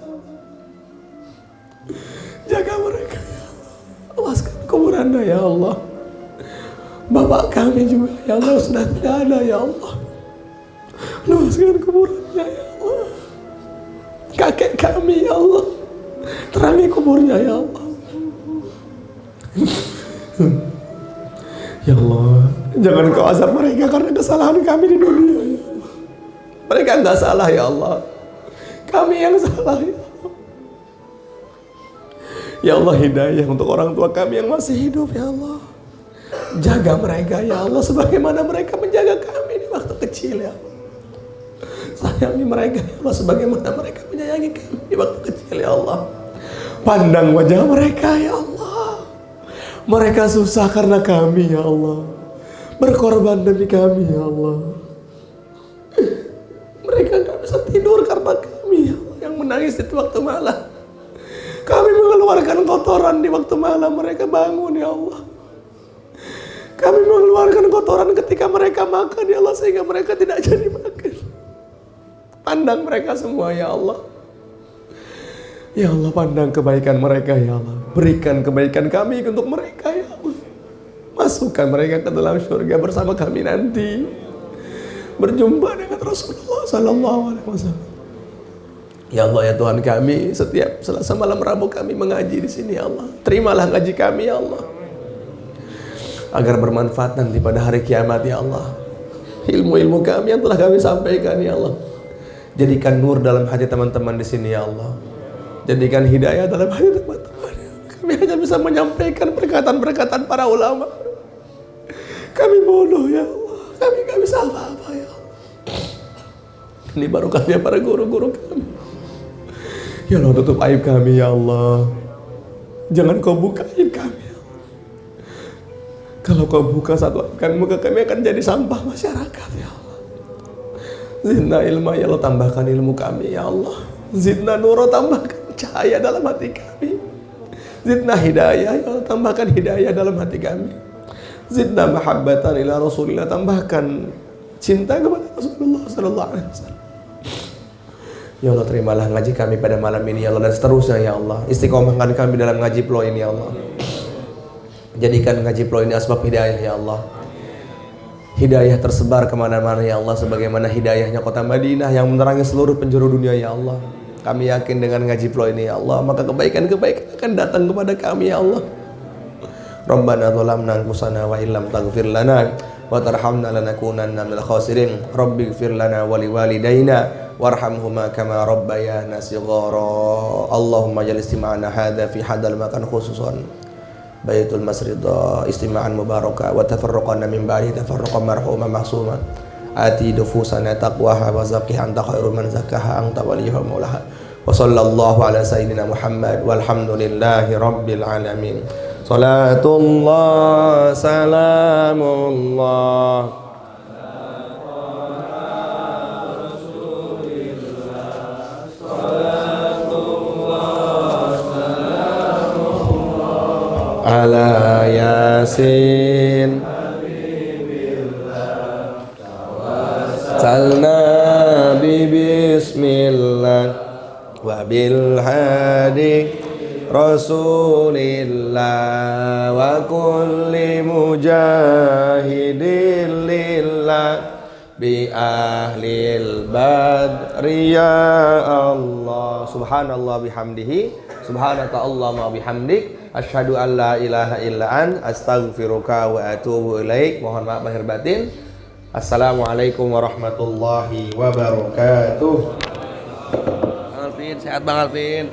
Jaga mereka ya Allah. Luaskan kuburannya ya Allah. Bapak kami juga ya Allah sudah tidak ada ya Allah. Luaskan kuburannya ya Allah. Kakek kami ya Allah, terangi kuburnya ya Allah. Ya Allah, jangan Kau azab mereka karena kesalahan kami di dunia. Ya Allah. Mereka nggak salah ya Allah, kami yang salah ya Allah. Ya Allah, hidayah untuk orang tua kami yang masih hidup ya Allah. Jaga mereka ya Allah sebagaimana mereka menjaga kami di waktu kecil ya Allah. Sayangi mereka ya Allah sebagaimana mereka menyayangi kami di waktu kecil ya Allah. Pandang wajah mereka ya Allah. Mereka susah karena kami ya Allah, berkorban demi kami ya Allah. Mereka gak bisa tidur karena kami ya Allah, yang menangis di waktu malam. Kami mengeluarkan kotoran di waktu malam, mereka bangun ya Allah. Kami mengeluarkan kotoran ketika mereka makan ya Allah, sehingga mereka tidak jadi makan. Pandang mereka semua ya Allah. Ya Allah, pandang kebaikan mereka ya Allah. Berikan kebaikan kami untuk mereka ya Allah. Masukkan mereka ke dalam surga bersama kami nanti. Berjumpa dengan Rasulullah sallallahu alaihi wasallam. Ya Allah ya Tuhan kami, setiap Selasa malam Rabu kami mengaji di sini ya Allah. Terimalah ngaji kami ya Allah. Agar bermanfaat nanti pada hari kiamat ya Allah. Ilmu-ilmu kami yang telah kami sampaikan ya Allah. Jadikan nur dalam hati teman-teman di sini ya Allah. Jadikan hidayah dalam hati teman-teman. Kami hanya bisa menyampaikan perkataan-perkataan para ulama. Kami bodoh ya Allah. Kami gak bisa apa-apa ya Allah. Ini barokahnya para guru-guru kami. Ya Allah, tutup aib kami ya Allah. Jangan Kau buka aib kami ya Allah. Kalau Kau buka satu aib kami, maka kami akan jadi sampah masyarakat ya Allah. Zidna ilma ya Allah, tambahkan ilmu kami ya Allah. Zidna nuro, tambahkan cahaya dalam hati kami. Zidna hidayah ya Allah, tambahkan hidayah dalam hati kami. Zidna mahabbatan ila Rasulillah, tambahkan cinta kepada Rasulullah sallallahu alaihi wasallam. Ya Allah, terimalah ngaji kami pada malam ini ya Allah, dan seterusnya ya Allah. Istiqomahkan kami dalam ngaji plo ini ya Allah. Jadikan ngaji plo ini asbab hidayah ya Allah. Hidayah tersebar kemana-mana ya Allah, sebagaimana hidayahnya kota Madinah yang menerangi seluruh penjuru dunia ya Allah. Kami yakin dengan ngaji plo ini ya Allah, maka kebaikan-kebaikan akan datang kepada kami ya Allah. Rabbana zalamna anfusana wa illam taghfir lana wa tarhamna lanakunanna minal khasirin. Rabbighfir lana wa liwalidayna warhamhuma kama rabbayana shighara. Allahumma jal istima'ana hadza fi hadal makan khususan Baitul Masrida istima'an mubaraka wa tafarraqana min ba'di tafarraqan marhuma mahsuma. Ati nufusana taqwaha wa zakkiha anta khairu man zakkaha anta waliyuha maulaha. Wa sallallahu ala sayyidina Muhammad walhamdulillahi rabbil alamin. Salatullah salamullah ala yasin salna bismillah wa bil hadi rasulillah wa kulli mujahidin lillah bi ahlil badri ya Allah. Subhanallah bihamdihi, subhanaka Allahumma bihamdik, asyhadu an la ilaha illa an, astaghfiruka wa atubu ilaik. Mohon maaf lahir batin. Assalamualaikum warahmatullahi wabarakatuh. Bang Alvin, sehat Bang Alvin.